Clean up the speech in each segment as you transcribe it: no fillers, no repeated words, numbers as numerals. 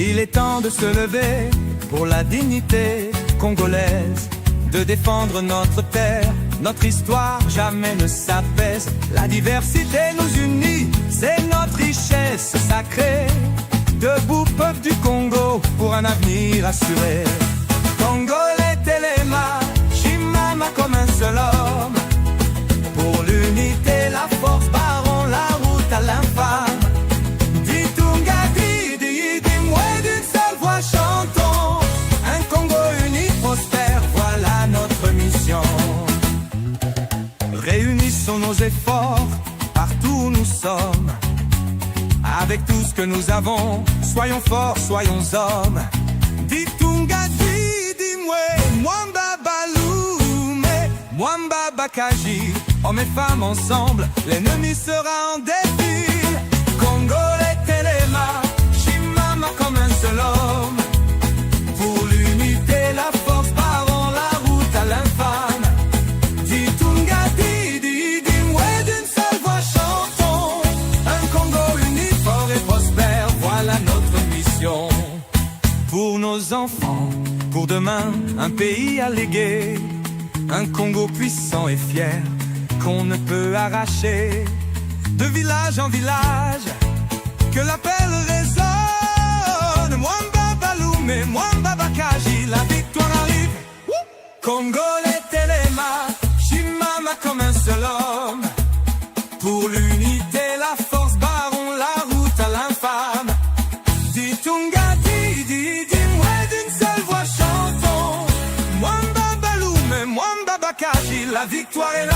Il est temps de se lever pour la dignité congolaise, de défendre notre terre, notre histoire jamais ne s'apaise. La diversité nous unit, c'est notre richesse sacrée. Debout peuple du Congo pour un avenir assuré. Congolais Téléma, Chimama comme un seul homme. Pour l'unité, la force, barrons la route à l'infâme. Ditunga, Didi, dis-moi d'une seule voix chantons. Un Congo uni, prospère, voilà notre mission. Réunissons nos efforts, partout où nous sommes. Avec tout ce que nous avons, soyons forts, soyons hommes. Ditunga, dis-moi, Mwamba Baloume, Mwamba Bakaji. Hommes et femmes ensemble, l'ennemi sera en défi. Congolais Téléma, Chimama comme un seul homme. Pour l'unité, la force, barrons la route à l'infâme. Ditunga, Didi, dis-moi d'une seule voix chantons. Un Congo uni, fort et prospère, voilà notre mission. Pour nos enfants, pour demain, un pays à léguer. Un Congo puissant et fier, qu'on ne peut arracher. De village en village, que l'appel résonne. Mwamba Baloume, Mwamba Bakaji, la victoire arrive. Congolais Téléma, Chimama comme un seul homme. Pour l'unité, la force, barrons la route à l'infâme. Ditunga, Didi, dis-moi d'une seule voix chantons. Mwamba Baloume, Mwamba Bakaji, la victoire est là.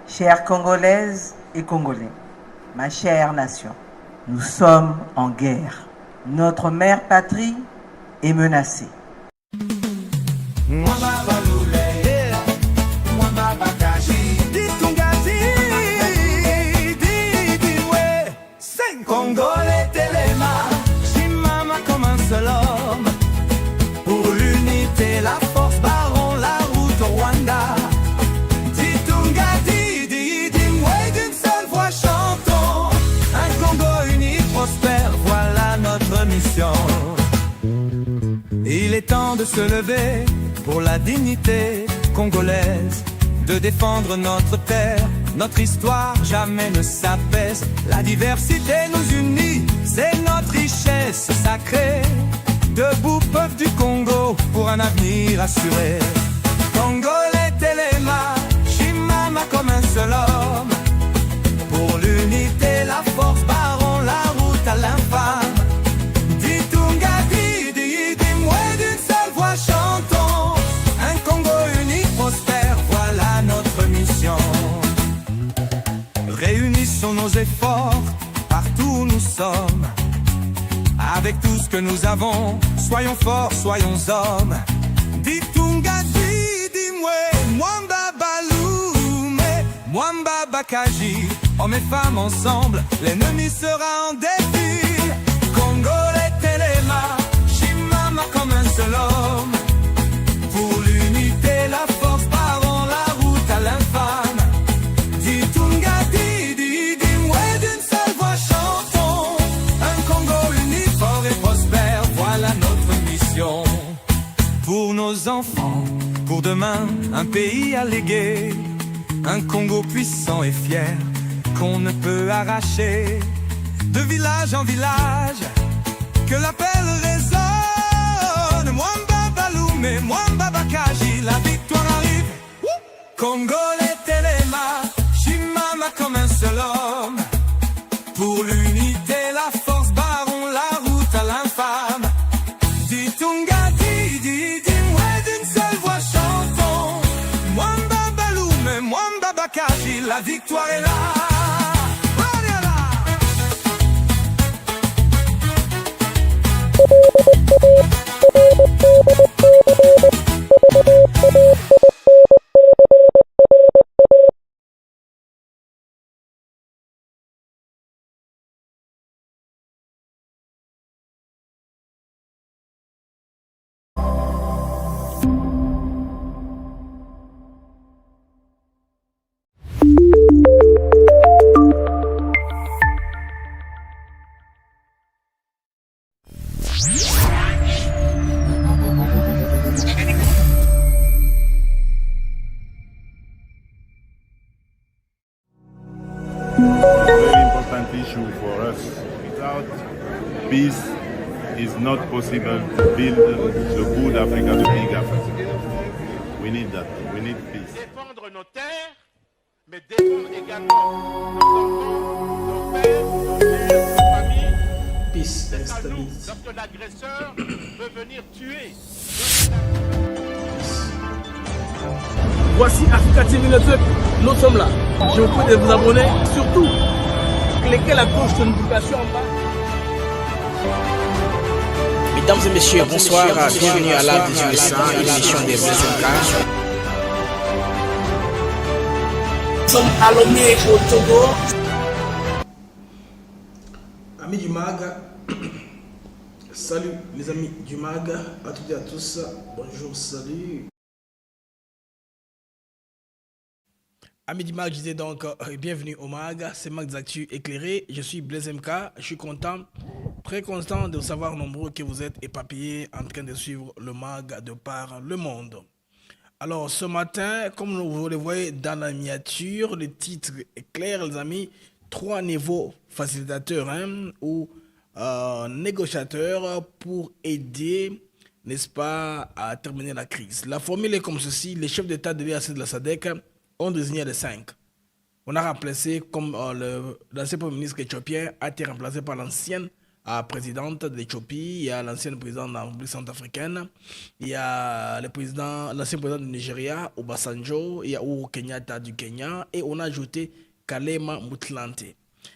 Chères Congolaises et Congolais, ma chère nation, nous sommes en guerre. Notre mère patrie est menacée. Mwamba Baloume, Mwamba Bakaji, Ditunga, Didi, ouais. C'est Congolais Téléma, Chimama comme un seul homme. Pour l'unité, la force, barrons la route au Rwanda. Ditunga, Didi, dis-moi d'une seule voix chantons. Un Congo uni, prospère, voilà notre mission. Il est temps de se lever pour la dignité congolaise, de défendre notre terre, notre histoire jamais ne s'apaise. La diversité nous unit, c'est notre richesse sacrée. Debout peuple du Congo pour un avenir assuré. Congolais Téléma, Chimama comme un seul homme. Pour l'unité, la force, barrons la route à l'infâme. Ditunga, Didi, dis-moi d'une seule voix chantons. Un Congo uni, prospère, voilà notre mission. Réunissons nos efforts, partout où nous sommes. Avec tout ce que nous avons, soyons forts, soyons hommes. Ditunga, dis-moi, Mwamba Baloume, Mwamba Bakaji. Hommes et femmes ensemble, l'ennemi sera en défi. Congolais Téléma, Chimama comme un seul homme. Pour l'unité, la force, barrons la route à l'infâme. Ditunga, Didi, dis-moi d'une seule voix chantons. Un Congo uni, fort et prospère, voilà notre mission. Pour nos enfants, pour demain, un pays à léguer. Un Congo puissant et fier, qu'on ne peut arracher. De village en village, que l'appel résonne. Mwamba Baloume, Mwamba Bakaji, la victoire arrive. Congolais Téléma, Chimama comme un seul homme. Pour l'unité, la force, barrons la route à l'infâme. Ditunga, Didi, dis-moi d'une seule voix chantons. Mwamba Baloume, Mwamba Bakaji, la victoire est là. not possible to build the good Africa, the big Africa. We need that. We need peace. Défendre nos terres, mais défendre également nos enfants, nos pères, nos mères, nos familles. Peace and C'est à nous, stability. lorsque l'agresseur veut venir tuer. Voici Africa TV Network, nous sommes là. Je vous prie de vous abonner, surtout cliquez la cloche de notification en bas. Mesdames et messieurs, bonsoir, bienvenue à l'Art des USA, émission des BZMK. Nous sommes à Lomé au Togo. Amis du MAG, salut les amis du MAG, à toutes et à tous, bonjour, salut. Amis du MAG, je disais donc bienvenue au MAG, c'est MAG des Actus éclairés, je suis Blaise MK, je suis content, très content de savoir nombreux que vous êtes éparpillés en train de suivre le MAG de par le monde. Alors ce matin, comme vous le voyez dans la miniature, le titre est clair les amis, 3 niveaux facilitateurs ou négociateurs pour aider, n'est-ce pas, à terminer la crise. La formule est comme ceci, les chefs d'État de l'EAC de la SADC ont désigné les 5. On a remplacé, comme l'ancien premier ministre éthiopien a été remplacé par l'ancienne présidente de l'Éthiopie, il y a l'ancienne présidente de la République centrafricaine, il y a l'ancien président du Nigeria, Obasanjo, il y a Uhuru Kenyatta du Kenya, et on a ajouté Kalema Mutlante.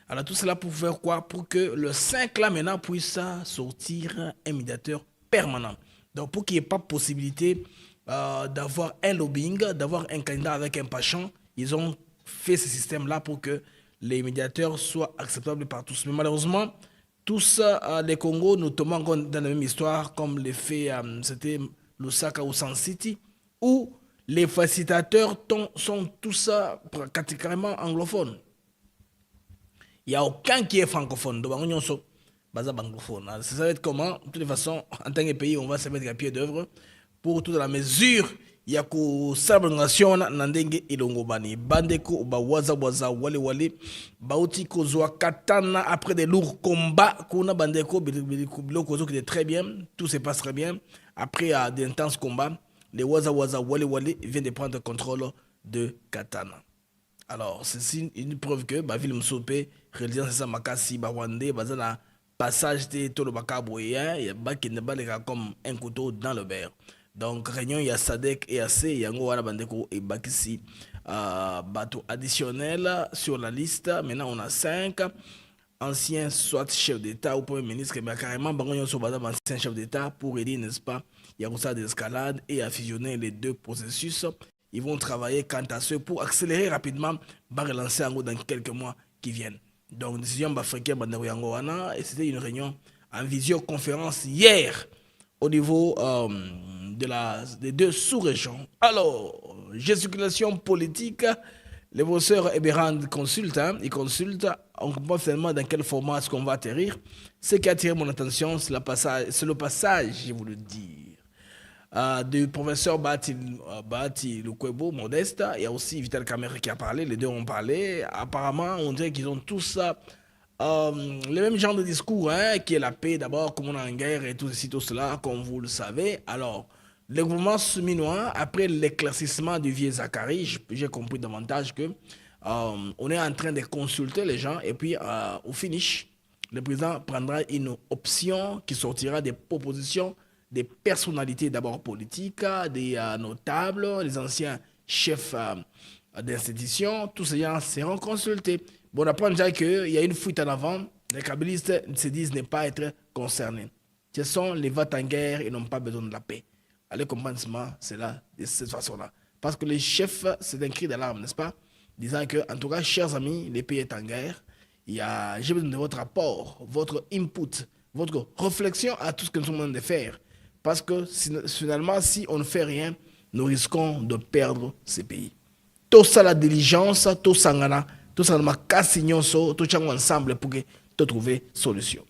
Alors tout cela pour faire quoi? Pour que le 5 là maintenant puisse sortir un médiateur permanent. Donc pour qu'il n'y ait pas possibilité d'avoir un lobbying, d'avoir un candidat avec un penchant, ils ont fait ce système-là pour que les médiateurs soient acceptables par tous. Mais malheureusement, tous les Congos, notamment dans la même histoire, comme les faits, c'était Lusaka ou San City, où les facilitateurs sont tous pratiquement anglophones. Il n'y a aucun qui est francophone. Donc, on est anglophone. Ça va être comment? De toute façon, en tant que pays, on va se mettre à pied d'œuvre pour toute la mesure. Il y a que celebration nandenge ilongobani bandeko ba waza wale bauti kozwa katana après des lourds combats kuna bandeko biloko zo qui est très bien, tout se passe très bien après d'intenses combats. Les waza wale viennent de prendre le contrôle de katana. Alors c'est une preuve que ba ville msope religion ça makasi ba wande bazana passage de tolo bakaboya ya ba qui ne baleka comme un couteau dans le beurre. Donc, réunion, il y a SADC et AC, il y a Ngouara Bandeko et Bakissi, bateau additionnel sur la liste. Maintenant, on a 5 anciens, soit chefs d'État ou Premier ministre, mais carrément, Bangon sur Badam, ancien chef d'État, pour aider, n'est-ce pas, il y a ça d'escalade et à fusionner les deux processus. Ils vont travailler quant à ce pour accélérer rapidement, relancer en dans quelques mois qui viennent. Donc, décision africaine, et c'était une réunion en visioconférence hier au niveau des deux sous-régions. Alors, gesticulation politique, les professeurs Eberhard consultent, ils consultent, on comprend finalement dans quel format est-ce qu'on va atterrir. Ce qui a attiré mon attention, c'est le passage, je vous le dis, du professeur Bati Lukwebo, Modeste. Il y a aussi Vital Kamerhe qui a parlé, les deux ont parlé. Apparemment, on dirait qu'ils ont tous le même genre de discours, qui est la paix d'abord, comme on est en guerre et tout ceci, tout cela, comme vous le savez. Alors, le gouvernement souminois, après l'éclaircissement du vieux Zachary, j'ai compris davantage que on est en train de consulter les gens et puis au finish, le président prendra une option qui sortira des propositions des personnalités d'abord politiques, des notables, les anciens chefs d'institutions, tous ces gens seront consultés. Bon, on apprend déjà qu'il y a une fuite en avant. Les kabylistes se disent ne pas être concernés. Ce sont les vats en guerre et n'ont pas besoin de la paix. Allez comprendre cela de cette façon-là. Parce que les chefs, c'est un cri d'alarme, n'est-ce pas? Disant que, en tout cas, chers amis, le pays est en guerre. J'ai besoin de votre apport, votre input, votre réflexion à tout ce que nous sommes en train de faire. Parce que finalement, si on ne fait rien, nous risquons de perdre ces pays. Tout ça, la diligence, tout ça, tout ça, tout ça ensemble pour trouver solution.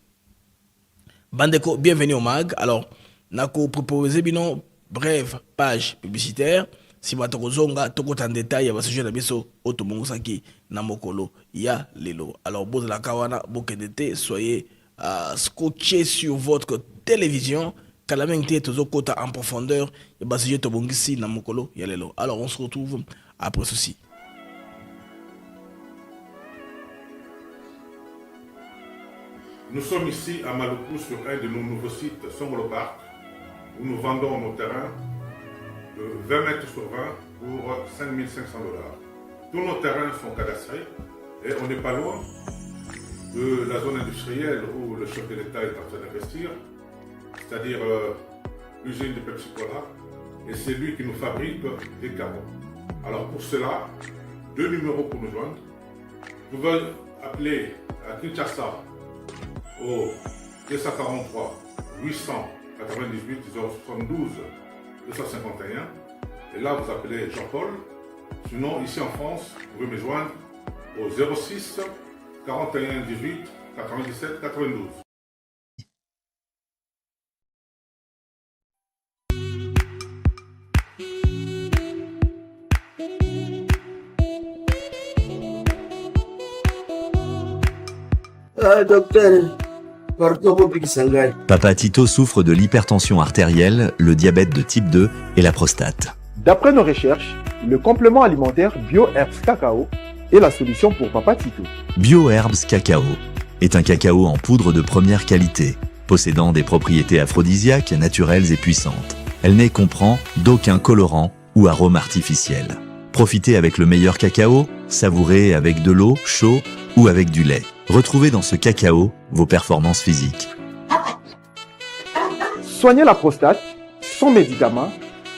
Bandeko, bienvenue au MAG. Alors, nako proposé une brève page publicitaire. Si vous avez en détail, il y a sujet de biso otomongosaki na mokolo ya lelo. Alors, boz la kawana, bokendete, soyez scotché sur votre télévision. Kalamengte tozo kota en profondeur. Et basi to bongisi na mokolo yalelo. Alors on se retrouve après ceci. Nous sommes ici à Maluku sur un de nos nouveaux sites, Songolo Park, où nous vendons nos terrains de 20 mètres sur 20 pour 5 500 $. Tous nos terrains sont cadastrés et on n'est pas loin de la zone industrielle où le chef de l'État est en train d'investir, c'est-à-dire l'usine de Pepsi Cola, et c'est lui qui nous fabrique des carreaux. Alors pour cela, 2 numéros pour nous joindre. Vous pouvez appeler à Kinshasa au 243 898 072 251. Et là, vous appelez Jean-Paul. Sinon, ici en France, vous pouvez me joindre au 06 41 18 97 92. Docteur, pardon, Papa Tito souffre de l'hypertension artérielle, le diabète de type 2 et la prostate. D'après nos recherches, le complément alimentaire BioHerbs Cacao est la solution pour Papa Tito. BioHerbs Cacao est un cacao en poudre de première qualité, possédant des propriétés aphrodisiaques, naturelles et puissantes. Elle ne comprend d'aucun colorant ou arôme artificiel. Profitez avec le meilleur cacao, savourez avec de l'eau, chaud ou avec du lait. Retrouvez dans ce cacao vos performances physiques. Soignez la prostate sans médicaments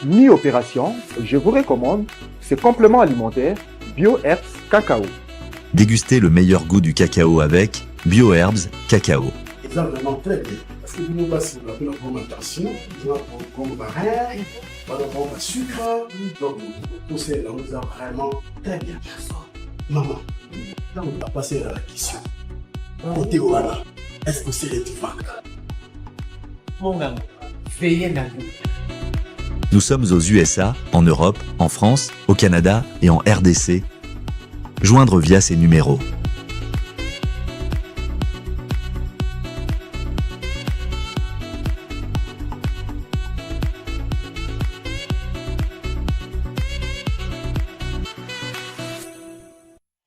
ni opération. Je vous recommande ce complément alimentaire BioHerbs Cacao. Dégustez le meilleur goût du cacao avec BioHerbs Cacao. Ils ont vraiment très bien. Parce que nous passons la bonne alimentation, nous avons comme barrière, nous avons le sucre, donc tout ça, nous avons vraiment très bien. Maman, là on va passer à la question. Côté voilà, est-ce que c'est les vaincre? Mon gars, veillez la vie. Nous sommes aux USA, en Europe, en France, au Canada et en RDC. Joindre via ces numéros.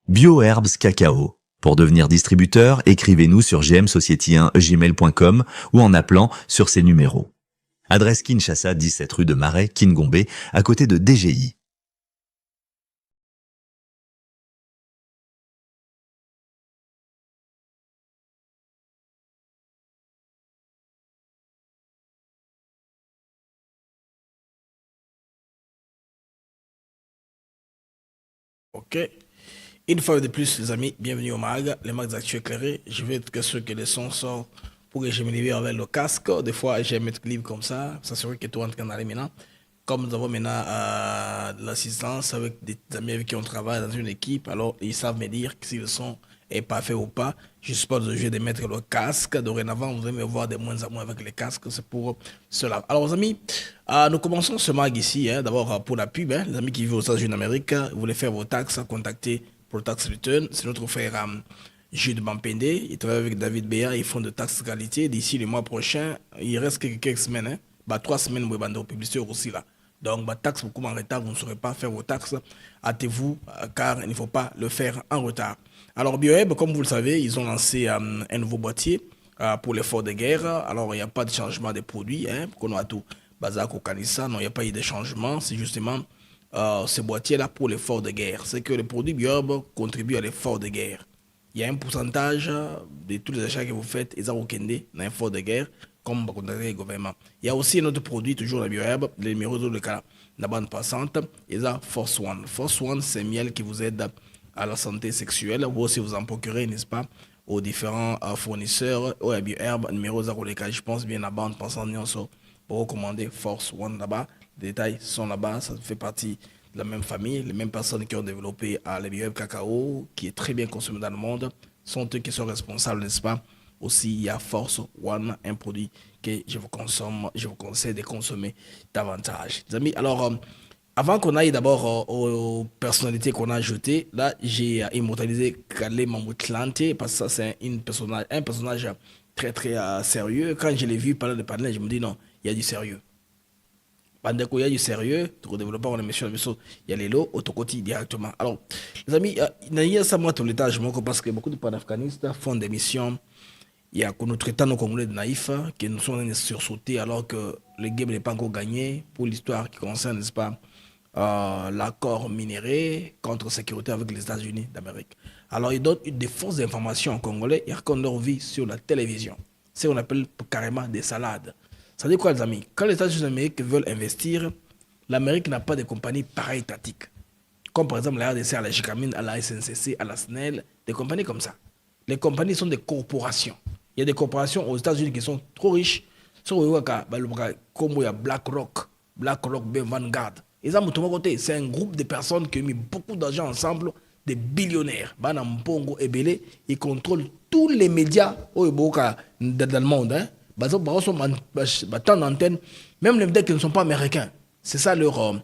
BioHerbs Cacao. Pour devenir distributeur, écrivez-nous sur gmsociety1gmail.com ou en appelant sur ces numéros. Adresse Kinshasa, 17 rue de Marais, Kingombe, à côté de DGI. Ok. Une fois de plus, les amis, bienvenue au MAG, les mags actuels éclairés. Je vais être sûr que le son sort pour que je me livre avec le casque. Des fois, j'aime mettre le livre comme ça, s'assurer que tout rentre dans les maintenant. Comme nous avons maintenant de l'assistance avec des amis avec qui on travaille dans une équipe, alors ils savent me dire si le son est parfait ou pas. Je suis pas obligé de mettre le casque. Dorénavant, vous allez me voir de moins en moins avec les casques. C'est pour cela. Alors, les amis, nous commençons ce mag ici. D'abord, pour la pub, les amis qui vivent aux États-Unis d'Amérique, vous voulez faire vos taxes, contactez pour Tax Return. C'est notre frère Jude Bampende. Il travaille avec David Béa. Ils font de taxes qualité. D'ici le mois prochain, il reste quelques semaines. 3 semaines, vous avez publicité aussi là. Donc, taxes beaucoup en retard, vous ne saurez pas faire vos taxes. Hâtez-vous, car il ne faut pas le faire en retard. Alors, BioHeb, comme vous le savez, ils ont lancé un nouveau boîtier pour l'effort de guerre. Alors, il n'y a pas de changement de produits. Qu'on a tout. Bazak au Kanissa, non, il n'y a pas eu de changement. C'est justement ce boîtier-là pour l'effort de guerre. C'est que le produit BioHeb contribue à l'effort de guerre. Il y a un pourcentage de tous les achats que vous faites, ils ont dans l'effort de guerre, comme le gouvernement. Il y a aussi un autre produit, toujours la BioHeb, le numéro de la bande passante, ils ont Force One. Force One, c'est un miel qui vous aide à la santé sexuelle. Vous aussi, vous en procurez, n'est-ce pas, aux différents fournisseurs. Au BioHeb, numéro 0, je pense bien la bande passante, pour recommander Force One là-bas. Les détails sont là-bas, ça fait partie de la même famille. Les mêmes personnes qui ont développé le BioHeb Cacao, qui est très bien consommé dans le monde, sont eux qui sont responsables, n'est-ce pas? Aussi, il y a Force One, un produit que je vous conseille de consommer davantage. Les amis, alors, avant qu'on aille d'abord aux personnalités qu'on a ajoutées, là, j'ai immortalisé Kale Mamoutlante, parce que ça, c'est un personnage très très sérieux. Quand je l'ai vu parler de panel, je me dis non, il y a du sérieux. Pendant qu'il y a du sérieux, pour développer on émission, il y a les lots autocotis directement. Alors, les amis, il y a ça moi tout l'état, je m'en parce que beaucoup de panafricanistes font des missions. Il y a que nous traitons nos Congolais de naïfs, qui nous sont sursautés alors que le game n'est pas encore gagné pour l'histoire qui concerne, n'est-ce pas, l'accord minéré contre sécurité avec les États-Unis d'Amérique. Alors, ils donnent des fausses informations aux Congolais et racontent leur vie sur la télévision. C'est ce qu'on appelle carrément des salades. Ça dit quoi, les amis? Quand les États-Unis d'Amérique veulent investir, l'Amérique n'a pas de compagnies para-étatiques. Comme par exemple la RDC, à la JICAMINE, à la SNCC, à la SNEL, des compagnies comme ça. Les compagnies sont des corporations. Il y a des corporations aux États-Unis qui sont trop riches. Comme il y a BlackRock, Vanguard. C'est un groupe de personnes qui ont mis beaucoup d'argent ensemble, des billionnaires. Ils contrôlent tous les médias dans le monde. Tant d'antennes, même les médias qui ne sont pas américains. C'est ça leur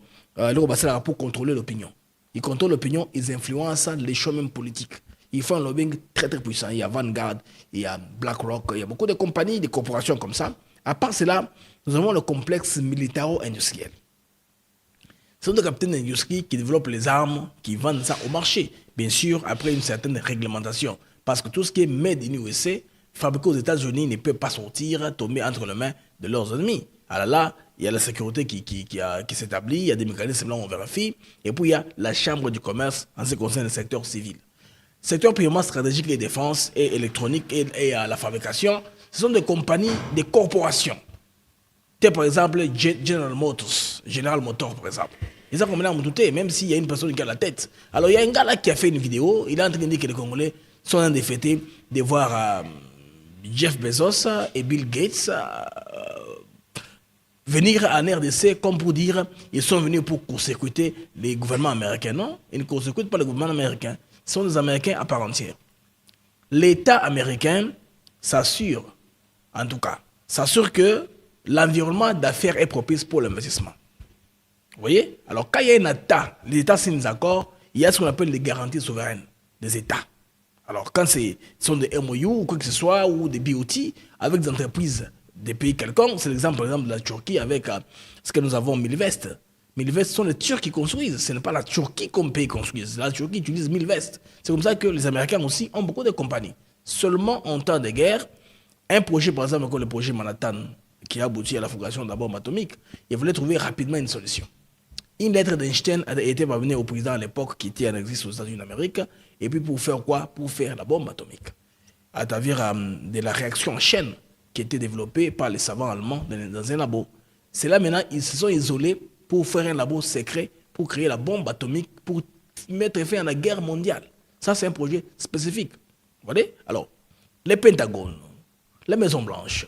pour contrôler l'opinion. Ils contrôlent l'opinion, ils influencent les choix même politiques. Ils font un lobbying très très puissant. Il y a Vanguard, il y a BlackRock, il y a beaucoup de compagnies, de corporations comme ça. À part cela, nous avons le complexe militaro-industriel. Ce sont des capitaines d'industrie qui développent les armes, qui vendent ça au marché. Bien sûr, après une certaine réglementation. Parce que tout ce qui est made in USA, fabriqué aux États-Unis, ne peut pas sortir, tomber entre les mains de leurs ennemis. Alors là, il y a la sécurité qui s'établit, il y a des mécanismes là où on vérifie. Et puis il y a la chambre du commerce en ce qui concerne le secteur civil. Secteur purement stratégique et défense et électronique et la fabrication, ce sont des compagnies, des corporations. Par exemple, General Motors, par exemple. Ils ont combien à douter, même s'il y a une personne qui a la tête. Alors, il y a un gars là qui a fait une vidéo, il est en train de dire que les Congolais sont en train de fêter, de voir Jeff Bezos et Bill Gates venir en RDC comme pour dire ils sont venus pour court-circuiter les gouvernements américains. Non, ils ne court-circuitent pas les gouvernements américains. Ce sont des Américains à part entière. L'État américain s'assure, en tout cas, s'assure que l'environnement d'affaires est propice pour l'investissement. Vous voyez? Alors, quand il y a un État, les États signent des accords, il y a ce qu'on appelle les garanties souveraines des États. Alors, quand ce sont des MOU ou quoi que ce soit, ou des BOT, avec des entreprises des pays quelconques, c'est l'exemple, par exemple, de la Turquie avec ce que nous avons Milvest. Milvest, ce sont les Turcs qui construisent, ce n'est pas la Turquie comme pays construise. La Turquie utilise Milvest. C'est comme ça que les Américains aussi ont beaucoup de compagnies. Seulement en temps de guerre, un projet, par exemple, comme le projet Manhattan, qui a abouti à la fabrication de la bombe atomique, il voulait trouver rapidement une solution. Une lettre d'Einstein a été parvenue au président à l'époque qui était en exil aux États-Unis d'Amérique, et puis pour faire quoi? Pour faire la bombe atomique. À travers de la réaction en chaîne qui a été développée par les savants allemands dans un labo. C'est là maintenant, ils se sont isolés pour faire un labo secret, pour créer la bombe atomique, pour mettre fin à la guerre mondiale. Ça, c'est un projet spécifique. Vous voyez? Alors, les Pentagones, la Maison-Blanche,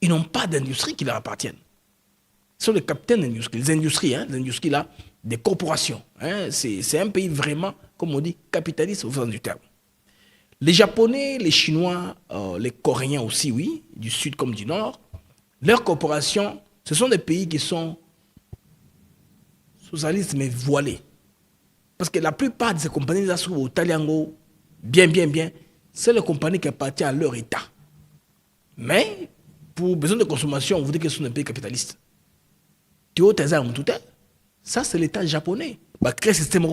ils n'ont pas d'industrie qui leur appartienne. Ce sont les capitaines d'industrie, les industries là, des corporations. C'est un pays vraiment, comme on dit, capitaliste au sens du terme. Les Japonais, les Chinois, les Coréens aussi, oui, du Sud comme du Nord, leurs corporations, ce sont des pays qui sont socialistes mais voilés. Parce que la plupart de ces compagnies là sont au Taliango, bien, c'est les compagnies qui appartiennent à leur État. Mais, pour besoin de consommation, on vous dit que ce sont des pays capitalistes. Ça, c'est l'État japonais. Créer un système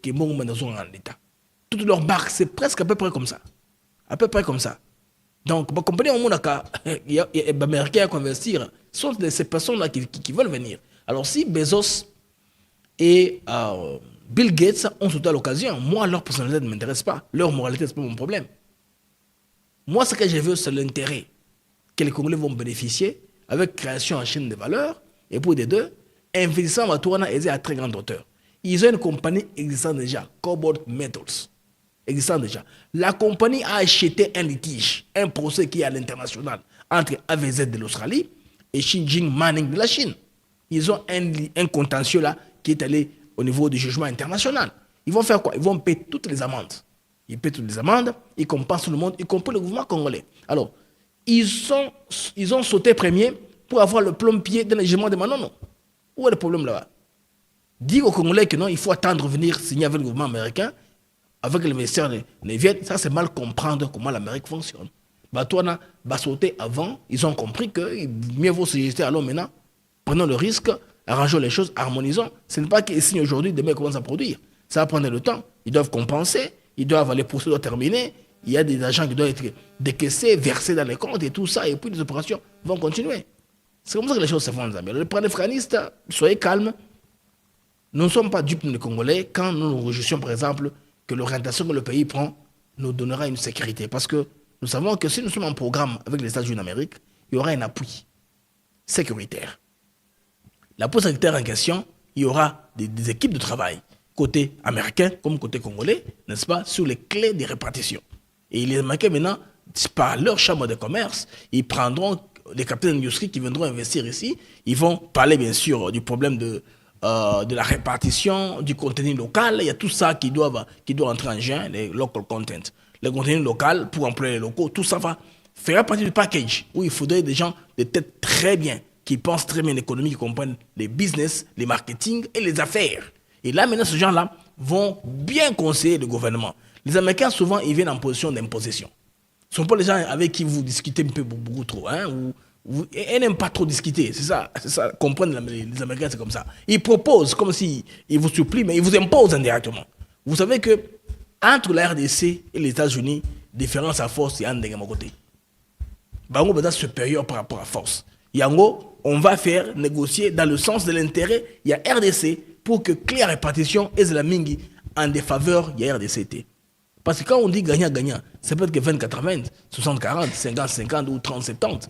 qui est bon dans l'État. Toutes leurs marques, c'est presque à peu près comme ça. À peu près comme ça. Donc, les compagnies au monde, les Américains qui investir, sont ces personnes-là qui veulent venir. Alors, si Bezos et Bill Gates ont sauté à l'occasion, moi, leur personnalité ne m'intéresse pas. Leur moralité, ce n'est pas mon problème. Moi, ce que je veux, c'est l'intérêt que les Congolais vont bénéficier avec création en chaîne de valeur. Et pour les deux, investissement en Matouana est à très grande hauteur. Ils ont une compagnie existant déjà, Cobalt Metals. Existant déjà. La compagnie a acheté un litige, un procès qui est à l'international entre AVZ de l'Australie et Xinjiang Mining de la Chine. Ils ont un contentieux là qui est allé au niveau du jugement international. Ils vont faire quoi? Ils vont payer toutes les amendes. Ils paient toutes les amendes, ils compensent tout le monde, y compris le gouvernement congolais. Alors, ils ont sauté premier pour avoir le plomb-pied dans le jugement de Manono. Où est le problème là-bas? Dire aux Congolais que non, il faut attendre venir signer avec le gouvernement américain, avec l'investisseur des Viet, ça c'est mal comprendre comment l'Amérique fonctionne. Batouana va sauter avant. Ils ont compris que mieux vaut se jeter. Alors maintenant, prenons le risque, arrangeons les choses, harmonisons. Ce n'est pas qu'ils signent aujourd'hui, demain ils commencent à produire. Ça va prendre le temps. Ils doivent compenser, ils doivent les procédures terminer. Il y a des agents qui doivent être décaissés, versés dans les comptes et tout ça. Et puis les opérations vont continuer. C'est comme ça que les choses se font, les amis. Les panafricanistes, soyez calmes. Nous ne sommes pas dupes, nous, les Congolais, quand nous nous réjouissons, par exemple, que l'orientation que le pays prend nous donnera une sécurité. Parce que nous savons que si nous sommes en programme avec les États-Unis d'Amérique, il y aura un appui sécuritaire. L'appui sécuritaire en question, il y aura des équipes de travail, côté américain comme côté congolais, n'est-ce pas, sur les clés de répartition. Et les Américains, maintenant, par leur chambre de commerce, ils prendront les capitaines d'industrie qui viendront investir ici. Ils vont parler, bien sûr, du problème de la répartition, du contenu local. Il y a tout ça qui doit entrer en jeu, les local content. Le contenu local pour employer les locaux, tout ça va faire partie du package où il faudrait des gens de tête très bien, qui pensent très bien l'économie, qui comprennent les business, les marketing et les affaires. Et là, maintenant, ces gens-là vont bien conseiller le gouvernement. Les Américains, souvent, ils viennent en position d'imposition. Ce ne sont pas les gens avec qui vous discutez un peu beaucoup trop, hein, ils n'aiment pas trop discuter, c'est ça, comprendre les Américains, c'est comme ça. Ils proposent comme s'ils vous supplient, mais ils vous imposent indirectement. Vous savez que entre la RDC et les États-Unis, différence à force, il y a un de mon côté. Bango est supérieur par rapport à force. Yango, on va faire négocier dans le sens de l'intérêt, il y a RDC pour que claire répartition et la mingi en défaveur, il y a RDCT. Parce que quand on dit gagnant-gagnant, ça peut être que 20-80, 60-40, 50-50 ou 30-70.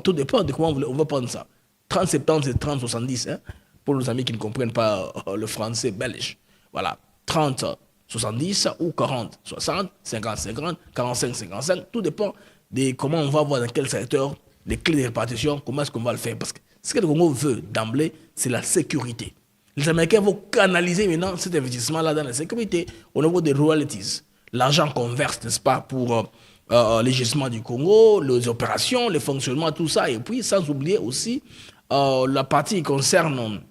Tout dépend de comment on va prendre ça. 30-70 c'est 30-70, hein, pour nos amis qui ne comprennent pas le français belge. Voilà, 30-70 ou 40-60, 50-50, 45-55, tout dépend de comment on va voir dans quel secteur, les clés de répartition, comment est-ce qu'on va le faire. Parce que ce que le Congo veut d'emblée, c'est la sécurité. Les Américains vont canaliser maintenant cet investissement-là dans la sécurité au niveau des royalties. L'argent qu'on verse, n'est-ce pas, pour les gisements du Congo, les opérations, les fonctionnements, tout ça. Et puis, sans oublier aussi la partie qui concerne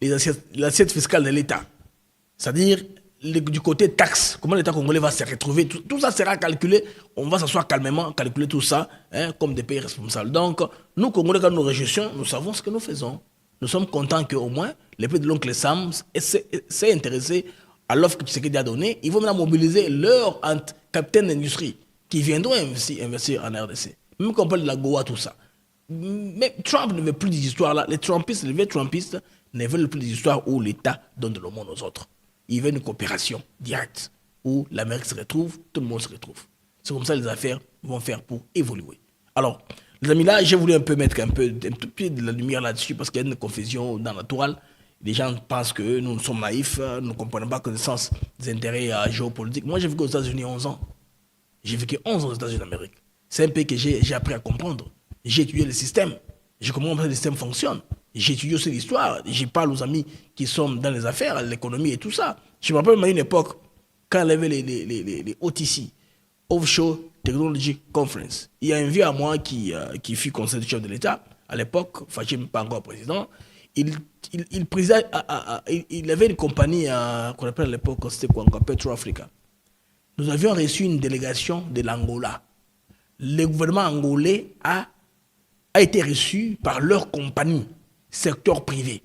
l'assiette fiscale de l'État. C'est-à-dire, du côté taxe, comment l'État congolais va se retrouver. Tout ça sera calculé. On va s'asseoir calmement, calculer tout ça, hein, comme des pays responsables. Donc, nous, Congolais, quand nous réjouissons, nous savons ce que nous faisons. Nous sommes contents qu'au moins, les pays de l'oncle Sam s'est intéressé à l'offre que Tshisekedi a donnée. Ils vont maintenant mobiliser leurs capitaines d'industrie qui viendront investir en RDC. Même qu'on parle de la Goa, tout ça. Mais Trump ne veut plus des histoires là. Les vrais Trumpistes ne veulent plus des histoires où l'État donne de l'aumône aux autres. Ils veulent une coopération directe où l'Amérique se retrouve, tout le monde se retrouve. C'est comme ça que les affaires vont faire pour évoluer. Alors, les amis, là, j'ai voulu un peu mettre un tout petit de la lumière là-dessus parce qu'il y a une confusion dans la toile. Les gens pensent que nous sommes naïfs, nous ne comprenons pas connaissance des intérêts géopolitiques. Moi, j'ai vécu aux États-Unis 11 ans. J'ai vécu 11 ans aux États-Unis d'Amérique. C'est un pays que j'ai appris à comprendre. J'ai étudié le système. J'ai compris comment le système fonctionne. J'ai étudié aussi l'histoire. J'y parle aux amis qui sont dans les affaires, l'économie et tout ça. Je me rappelle à une époque, quand il y avait les OTC, Offshore Technology Conference. Il y a un vieux à moi qui fut conseiller du chef de l'État. À l'époque, Fachim pas encore président. Il avait une compagnie qu'on appelle à l'époque, c'était quoi encore, Petro-Africa. Nous avions reçu une délégation de l'Angola. Le gouvernement angolais a été reçu par leur compagnie, secteur privé.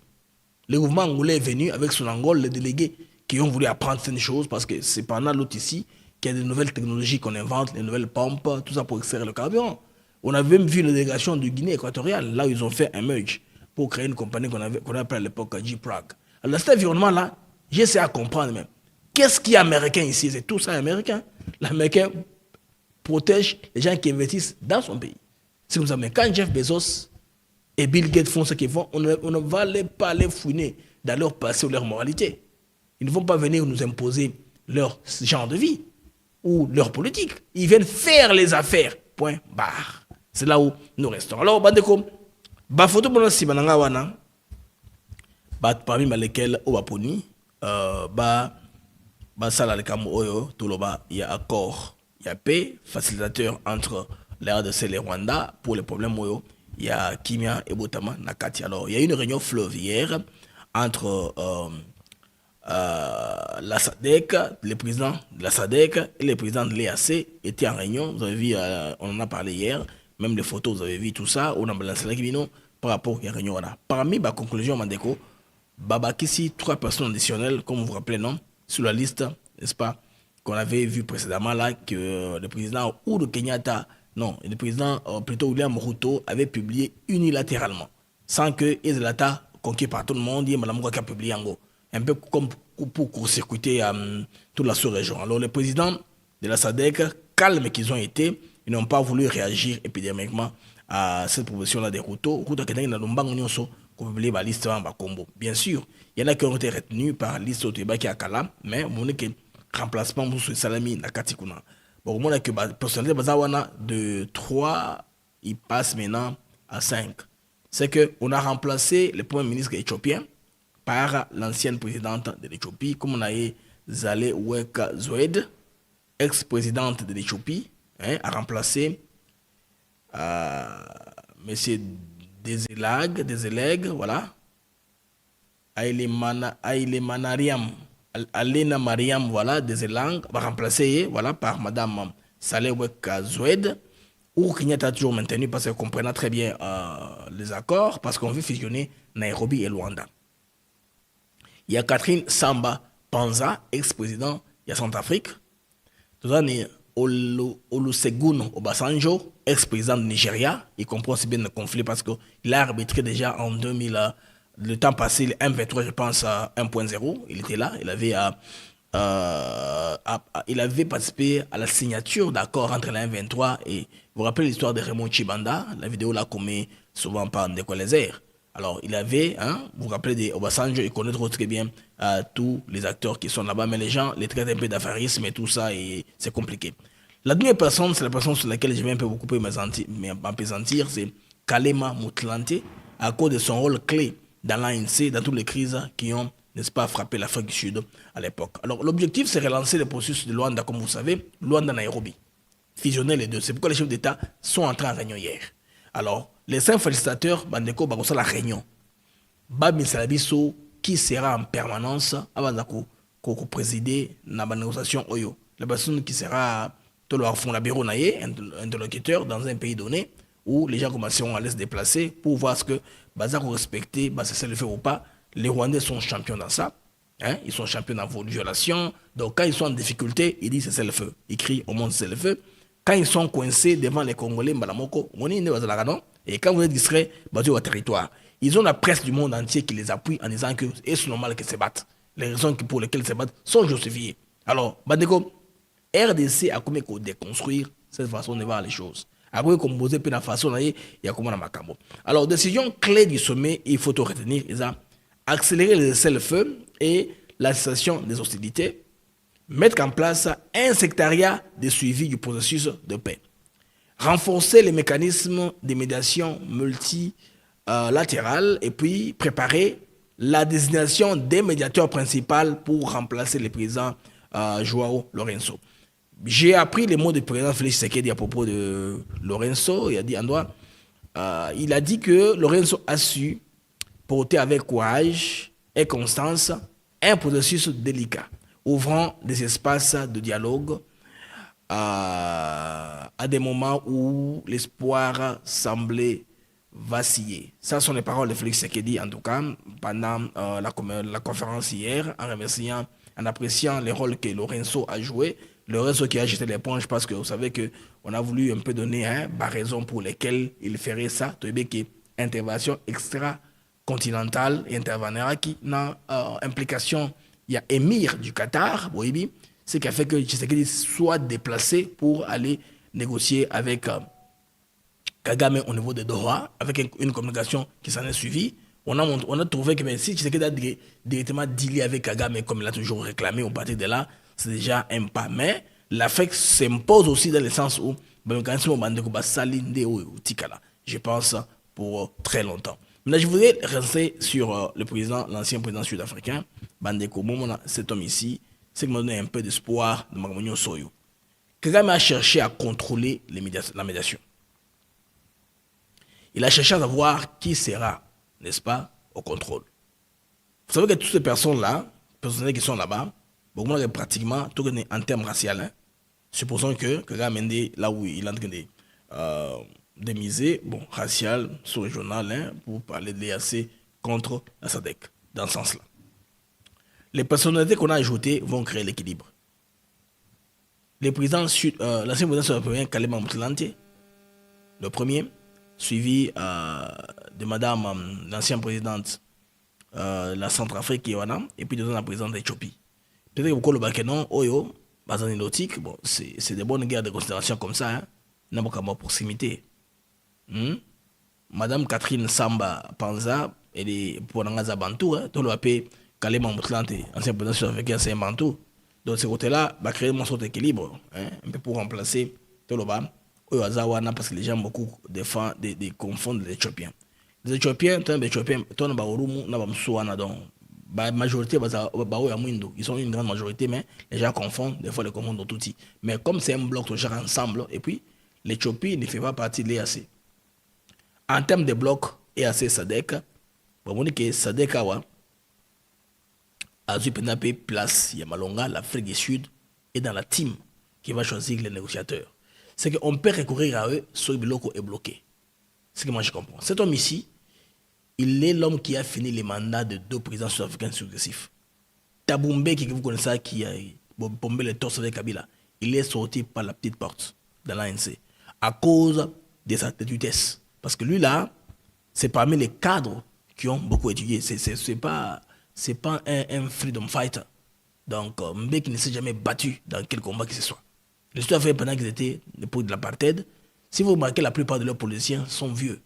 Le gouvernement angolais est venu avec son Angole, les délégués qui ont voulu apprendre certaines choses parce que c'est pendant l'autre ici qu'il y a des nouvelles technologies qu'on invente, les nouvelles pompes, tout ça pour extraire le carburant. On avait même vu la délégation de Guinée équatoriale, là où ils ont fait un merge pour créer une compagnie qu'on appelait à l'époque J-Prague. Alors, dans cet environnement-là, j'essaie à comprendre même. Qu'est-ce qui est américain ici? C'est tout ça américain. L'Américain protège les gens qui investissent dans son pays. C'est comme ça. Mais quand Jeff Bezos et Bill Gates font ce qu'ils font, on ne va pas les fouiner dans leur passé ou leur moralité. Ils ne vont pas venir nous imposer leur genre de vie ou leur politique. Ils viennent faire les affaires. Point barre. C'est là où nous restons. Alors, Bandeko, photo pour nous, bananga wana, parmi lesquels au Baponi, sala le kamo oyo, tout le bas, il y a accord, il y a paix, facilitateur entre la RDC et le Rwanda pour les problèmes oyo. Il y a Kimia et Botama Nakati. Alors, il y a eu une réunion fleuve hier entre la SADC, le président de la SADC et le président de l'EAC étaient en réunion. Vous avez vu, on en a parlé hier, même les photos, vous avez vu tout ça. On a balancé la Kibino par rapport à la réunion. Parmi les conclusions, Mandeko, Babakisi, 3 personnes additionnelles, comme vous vous rappelez, non, sur la liste, n'est-ce pas, qu'on avait vu précédemment là, que le président Uhuru Kenyatta, non, le président plutôt William Ruto avait publié unilatéralement, sans que Ezlata, conquis par tout le monde, il y a publié en gros. Un peu comme pour court-circuiter toute la sous-région. Alors, les présidents de la SADC, calmes qu'ils ont été, ils n'ont pas voulu réagir épidémiquement à cette proposition-là des Ruto. Bien sûr, il y en a qui ont été retenus par la liste de qui à Kala, mais on a que remplacement pour ce salami na Katikuna. Bon, on a que personnalité de 3, il passe maintenant à 5. C'est qu'on a remplacé le premier ministre éthiopien par l'ancienne présidente de l'Éthiopie, comme on a eu Zale Weka Zwed, ex-présidente de l'Éthiopie, a remplacé M. Dezeleg, voilà, Alena Mariam, voilà, Dezelang, va remplacer, voilà, par Madame Zale Weka Zwed, ou Kenyatta a toujours maintenu parce qu'elle comprenait très bien les accords, parce qu'on veut fusionner Nairobi et Luanda. Il y a Catherine Samba Panza, ex-président de Centrafrique. Tout ça, Olusegun Obasanjo, ex-président de Nigeria. Il comprend aussi bien le conflit parce qu'il a arbitré déjà en 2000, le temps passé, le M23, je pense, à 1.0. Il était là, il avait participé à la signature d'accord entre la M23 et vous vous rappelez l'histoire de Raymond Chibanda, la vidéo là qu'on met souvent par Ndeko Lézère. Alors, il avait, vous vous rappelez de Obasanjo, il connaît trop très bien tous les acteurs qui sont là-bas, mais les gens les traitent un peu d'affairisme et tout ça, et c'est compliqué. La deuxième personne, c'est la personne sur laquelle je vais un peu beaucoup m'appesantir, c'est Kalema Motlante, à cause de son rôle clé dans l'ANC, dans toutes les crises qui ont, n'est-ce pas, frappé l'Afrique du Sud à l'époque. Alors, l'objectif, c'est relancer le processus de Luanda, comme vous savez, Luanda-Nairobi. Fusionner les deux. C'est pourquoi les chefs d'État sont entrés en réunion hier. Alors, les 5 féliciteurs, Bandeko, Bagosa, la réunion. Babi Salabiso, qui sera en permanence, avant de présider la négociation Oyo. La personne qui sera, tout le fond, la bureau naïe, interlocuteur dans un pays donné, où les gens commenceront à aller se déplacer pour voir ce que Bazako respecter, c'est ça le fait ou pas. Les Rwandais sont champions dans ça. Ils sont champions dans vos violations. Donc, quand ils sont en difficulté, ils disent c'est le feu. Ils crient au monde c'est le feu. Quand ils sont coincés devant les Congolais, et quand vous êtes distrait, au territoire, ils ont la presse du monde entier qui les appuie en disant que c'est normal qu'ils se battent. Les raisons pour lesquelles ils se battent sont justifiées. Alors, Bandeko, RDC a commis de déconstruire cette façon de voir les choses. Après, composer la façon, il y a comment dans Macambo. Alors, décision clé du sommet, il faut tout retenir, ils ont accéléré les cessez-le-feu et la cessation des hostilités, mettre en place un secrétariat de suivi du processus de paix, renforcer les mécanismes de médiation multilatérale et puis préparer la désignation des médiateurs principaux pour remplacer le président Joao Lorenzo. J'ai appris les mots du président Félix Tshisekedi à propos de Lorenzo. Il a dit que Lorenzo a su porter avec courage et constance un processus délicat, ouvrant des espaces de dialogue à des moments où l'espoir semblait vaciller. Ça sont les paroles de Félix Tshisekedi, en tout cas, pendant la conférence hier, en appréciant le rôle que Lorenzo a joué. Lorenzo qui a jeté l'éponge parce que vous savez qu'on a voulu un peu donner raison pour lesquelles il ferait ça. Tu sais que intervention extra-continentale et intervenir qui n'a implication. Il y a émir du Qatar, ce qui a fait que Tshisekedi soit déplacé pour aller négocier avec Kagame au niveau de Doha, avec une communication qui s'en est suivie. On a trouvé que si Tshisekedi a directement dealé avec Kagame, comme il a toujours réclamé, au partir de là, c'est déjà un pas. Mais l'Afrique s'impose aussi dans le sens où je pense pour très longtemps. Maintenant, je voudrais rester sur l'ancien président sud-africain, Bandeko. Cet homme ici, c'est qui m'a donné un peu d'espoir de Mamadou Soyo. Kagame a cherché à contrôler la médiation. Il a cherché à savoir qui sera, n'est-ce pas, au contrôle. Vous savez que toutes ces personnes-là, personnels qui sont là-bas, bon, on a pratiquement tout en termes raciaux. Hein. Supposons que Kagame Mende, là où il est en train de miser, bon, racial, sous-régional, hein, pour parler de l'EAC contre la SADC, dans ce sens-là. Les personnalités qu'on a ajoutées vont créer l'équilibre. L'ancien président sud-africain, Kgalema Motlanthe, le premier, suivi de madame, l'ancienne présidente la Centrafrique, et puis de la présidente d'Éthiopie. Peut-être que beaucoup le Bakenon, Oyo, Bazanilotique, bon, c'est des bonnes guerres de considération comme ça, hein, n'a pas de proximité. Madame Catherine Samba Panza, elle est pour Nangaza Bantou, tout le AP, Kgalema Motlanthe, ancien président sud-africain, c'est un Bantou. Donc, ce côté-là va créer un sort d'équilibre, hein, un peu pour remplacer tout le bas. Parce que les gens beaucoup confondent les Éthiopiens. Les Éthiopiens, la majorité, ils sont une grande majorité, mais les gens confondent, des fois les confondent tout. Mais comme c'est un bloc de gens ensemble, et puis l'Éthiopie ne fait pas partie de l'EAC. En termes de blocs EAC SADC, on dit que SADC a eu place Yamalonga, l'Afrique du Sud, et dans la team qui va choisir les négociateurs. C'est qu'on peut recourir à eux, soit le bloc est bloqué. C'est ce que moi je comprends. Cet homme ici, il est l'homme qui a fini les mandats de 2 présidents sud-africains successifs. Thabo Mbeki, que vous connaissez, qui a bombé le torse de Kabila, il est sorti par la petite porte de l'ANC à cause de sa vitesse. Parce que lui là, c'est parmi les cadres qui ont beaucoup étudié. C'est pas un freedom fighter. Donc Mbeki ne s'est jamais battu dans quel combat que ce soit. Les Sud-Africains, pendant qu'ils étaient l'époque de l'apartheid, si vous remarquez, la plupart de leurs politiciens sont vieux,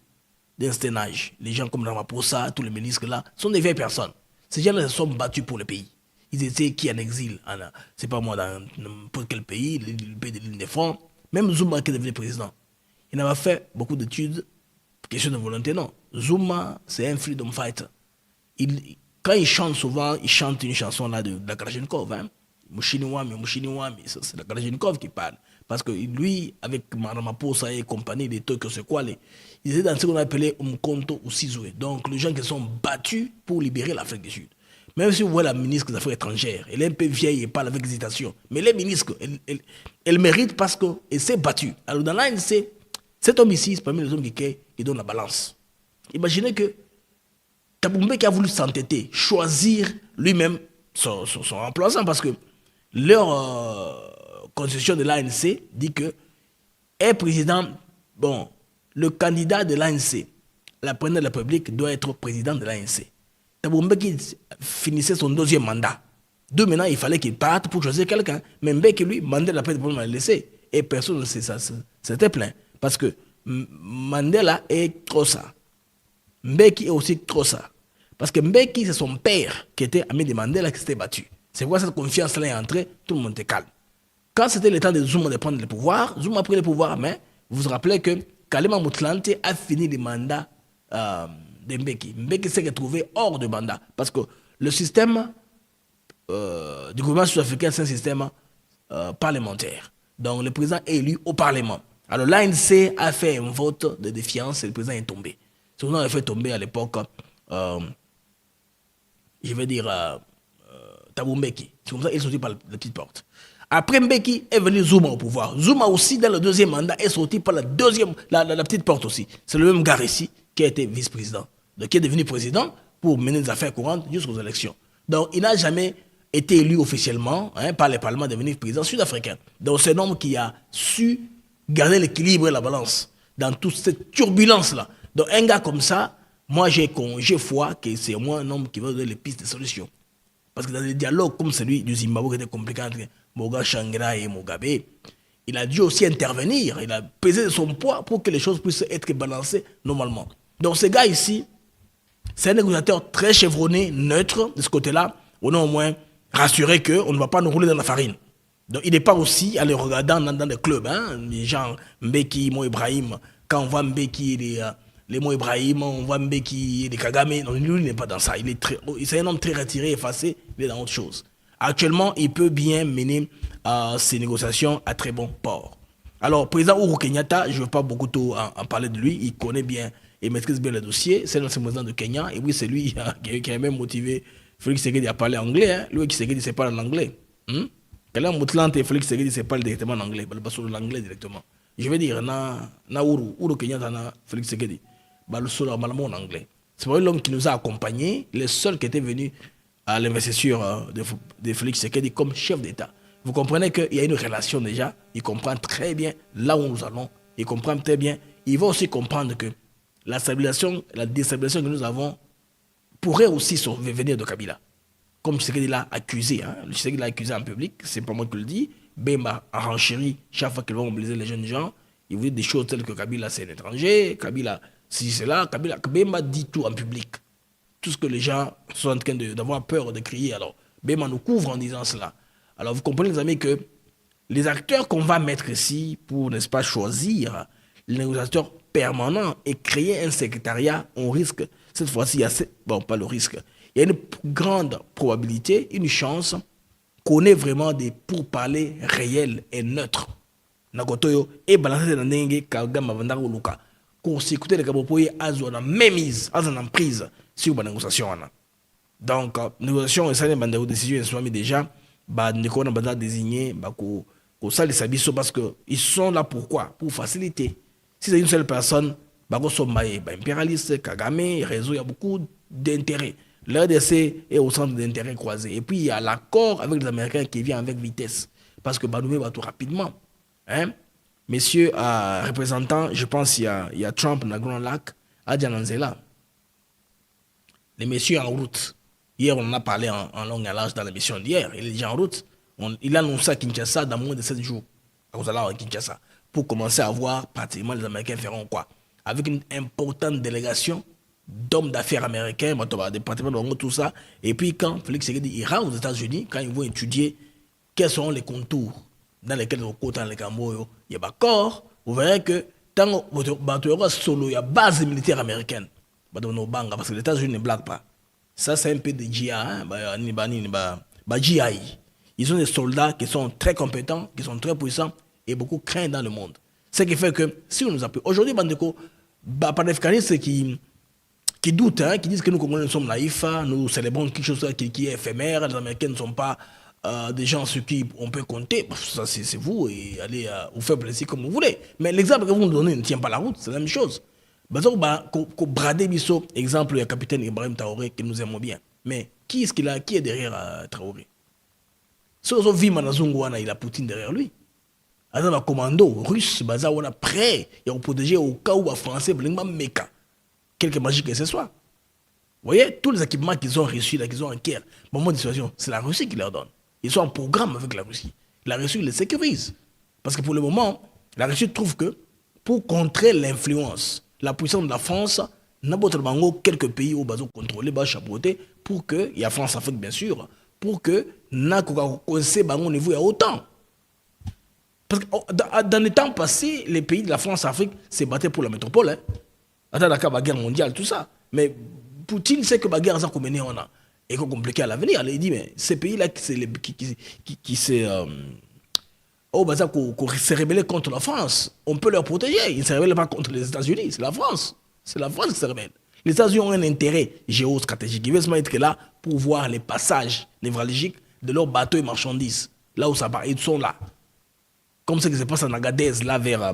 d'un certain âge. Les gens comme Ramaphosa, tous les ministres là, sont des vieilles personnes. Ces gens-là se sont battus pour le pays. Ils étaient qui en exil, c'est pas moi, dans n'importe quel pays, le pays de l'île des Francs. Même Zuma qui est devenu président. Il n'a pas fait beaucoup d'études, question de volonté, non. Zuma, c'est un freedom fighter. Quand il chante souvent, il chante une chanson là de la Kalachnikov, hein. Mouchiniwami, c'est la Kalachnikov qui parle. Parce que lui, avec Ramaphosa et compagnie, les trucs, c'est quoi, ils étaient dans ce qu'on appelait Umkhonto ou Sizwe. Donc, les gens qui sont battus pour libérer l'Afrique du Sud. Même si vous voyez la ministre des Affaires étrangères, elle est un peu vieille et parle avec hésitation. Mais les ministres, elle mérite parce qu'elle s'est battue. Alors, dans l'ANC, cet homme ici, c'est parmi les hommes qui donnent la balance. Imaginez que Thabo Mbeki a voulu s'entêter, choisir lui-même son remplaçant parce que leur constitution de l'ANC dit que un président, bon, le candidat de l'ANC, la présidente de la République, doit être président de l'ANC. Thabo Mbeki finissait son 2e mandat. Maintenant, il fallait qu'il parte pour choisir quelqu'un. Mais Mbeki, lui, Mandela l'a laissé. Et personne ne s'était plaint. Parce que Mandela est trop ça. Mbeki est aussi trop ça. Parce que Mbeki, c'est son père qui était ami de Mandela qui s'était battu. C'est pourquoi cette confiance-là est entrée, tout le monde était calme. Quand c'était le temps de Zuma de prendre le pouvoir, Zuma a pris le pouvoir, mais vous vous rappelez que Kgalema Motlanthe a fini le mandat de Mbeki. Mbeki s'est retrouvé hors de mandat. Parce que le système du gouvernement sud-africain, c'est un système parlementaire. Donc le président est élu au Parlement. Alors l'ANC a fait un vote de défiance et le président est tombé. C'est qu'on a fait tomber à l'époque, je vais dire, Thabo Mbeki. C'est comme ça qu'il est sorti par la petite porte. Après Mbeki est venu Zuma au pouvoir. Zuma aussi, dans le 2e mandat, est sorti par la petite porte aussi. C'est le même gars ici qui a été vice-président. Donc qui est devenu président pour mener des affaires courantes jusqu'aux élections. Donc il n'a jamais été élu officiellement par le Parlement devenir président sud-africain. Donc c'est un homme qui a su garder l'équilibre et la balance dans toute cette turbulence-là. Donc un gars comme ça, moi j'ai foi que c'est au moins un homme qui va donner les pistes de solutions. Parce que dans des dialogues comme celui du Zimbabwe qui était compliqué entre Moga Changra et Mugabe, il a dû aussi intervenir, il a pesé de son poids pour que les choses puissent être balancées normalement. Donc ce gars ici, c'est un négociateur très chevronné, neutre de ce côté-là. On est au moins rassuré qu'on ne va pas nous rouler dans la farine. Donc il n'est pas aussi à les regarder dans les clubs, hein, les gens Mbeki, Mo Ibrahim, quand on voit Mbeki, les Mo Ibrahim, on voit Mbeki, les Kagame, non, lui il n'est pas dans ça. C'est un homme très retiré, effacé, il est dans autre chose. Actuellement, il peut bien mener ces négociations à très bon port. Alors, président Uhuru Kenyatta, je ne veux pas beaucoup en parler de lui, il connaît bien et maîtrise bien le dossier, c'est l'ancien président de Kenya, et oui, c'est lui qui a même motivé Félix Tshisekedi a parlé anglais, hein. Lui, Tshisekedi sait pas l'anglais. Quand Moutlante et Félix Tshisekedi sait pas directement l'anglais, il pas sur l'anglais directement. Je veux dire, na Uru Kenyatta na Félix Tshisekedi, le sur en anglais. C'est pas l'homme qui nous a accompagnés, les seuls qui étaient venus à l'investiture de Félix Tshisekedi comme chef d'État. Vous comprenez qu'il y a une relation déjà, il comprend très bien là où nous allons, il comprend très bien, il va aussi comprendre que la stabilisation, la déstabilisation que nous avons pourrait aussi venir de Kabila. Comme Tshisekedi l'a accusé, Tshisekedi l'a accusé en public, c'est pas moi qui le dis, Bemba a renchéri chaque fois qu'ils vont mobiliser les jeunes gens, il vous dit des choses telles que Kabila c'est un étranger, Kabila si c'est là, Bemba dit tout en public. Tout ce que les gens sont en train d'avoir peur de crier, alors Bemba nous couvre en disant cela. Alors vous comprenez les amis que les acteurs qu'on va mettre ici pour, n'est-ce pas, choisir les négociateurs permanents et créer un secrétariat, on risque, cette fois-ci, bon, pas le risque, il y a une grande probabilité, une chance qu'on ait vraiment des pourparlers réels et neutres. Nakotoyo et balancer dans n'engue kagama vandara uluka. Qu'on s'écoute les kabopoye azo na mémise, azo na prise sur la négociation. Donc négociation et ça les décisions sont mis déjà. Bah Nico na banda désigné bah ko ça les sabiso parce que ils sont là pourquoi? Pour faciliter. Si c'est une seule personne, bah ko sommaye bah impérialiste, Kagame, réseau, il y a beaucoup d'intérêts. L'RDC est au centre d'intérêts croisés. Et puis il y a l'accord avec les Américains qui vient avec vitesse. Parce que Badoumé va tout rapidement. Hein? Messieurs représentants, je pense qu'il y a Trump dans le Grand Lac, à Djananzela. Les messieurs en route. Hier, on en a parlé en long et large dans l'émission d'hier. Il est déjà en route. Il a annoncé à Kinshasa dans moins de 7 jours. À Kinshasa. Pour commencer à voir pratiquement les Américains feront quoi? Avec une importante délégation d'hommes d'affaires américains, département de tout ça. Et puis quand Félix Tshisekedi ira aux États-Unis, quand ils vont étudier quels seront les contours dans lesquels on compte dans les Camboyo, il y a d'accord, vous verrez que tant qu'il y aura solo, il y a base militaire américaine. Parce que les États-Unis ne blaguent pas. Ça, c'est un peu de GIA. Ils ont des soldats qui sont très compétents, qui sont très puissants et beaucoup craints dans le monde. Ce qui fait que si on nous appuie. Aujourd'hui, Bandeko, panafricanistes qui doutent, qui disent que nous, Congolais, nous sommes naïfs, nous célébrons quelque chose qui est éphémère, les Américains ne sont pas des gens sur qui on peut compter. Ça, c'est vous, et allez vous faire plaisir comme vous voulez. Mais l'exemple que vous nous donnez ne tient pas la route, c'est la même chose. Bradé Bisso, exemple, il y a le capitaine Ibrahim Traoré que nous aimons bien. Mais qui est derrière Traoré? Si on vit Manazunguana, il a Poutine derrière lui. Alors, le commando russe, on a prêt, il a protégé au cas où les Français, Meka, quelque magie que ce soit. Vous voyez, tous les équipements qu'ils ont reçus, qu'ils ont en guerre, moment de situation, c'est la Russie qui leur donne. Ils sont en programme avec la Russie. La Russie les sécurise. Parce que pour le moment, la Russie trouve que pour contrer l'influence, la puissance de la France, n'a pas quelques pays où ils ont contrôlé, chapeauté, pour que, il y a France-Afrique bien sûr, pour que, n'a qu'au niveau, il y a autant. Parce que dans les temps passés, les pays de la France-Afrique se battaient pour la métropole. Attends, la guerre mondiale, tout ça. Mais Poutine sait que la guerre ça qu'on a et qu'on compliqué à l'avenir. Il dit, mais ces pays-là qui s'est rebellé contre la France, on peut leur protéger. Ils ne se rebellent pas contre les États-Unis, c'est la France. C'est la France qui se rebelle. Les États-Unis ont un intérêt géostratégique. Ils veulent être là pour voir les passages névralgiques de leurs bateaux et marchandises. Là où ça part, ils sont là. Comme ce qui se passe en Agadez, là vers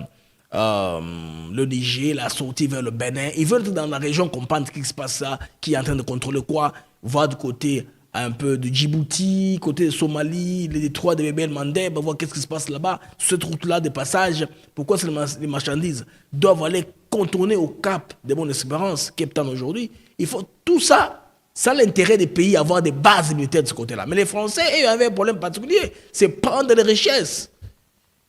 le Niger, la sortie vers le Bénin. Ils veulent être dans la région comprendre ce qui se passe là, qui est en train de contrôler quoi, voir du côté un peu de Djibouti, côté de Somalie, les détroits de Bébel Mandeb, voir qu'est-ce qui se passe là-bas, cette route-là des passages, pourquoi les marchandises doivent aller contourner au cap de Bonne-Espérance, Cape Town aujourd'hui. Il faut tout ça, ça l'intérêt des pays, avoir des bases militaires de ce côté-là. Mais les Français, eux, avaient un problème particulier, c'est prendre les richesses.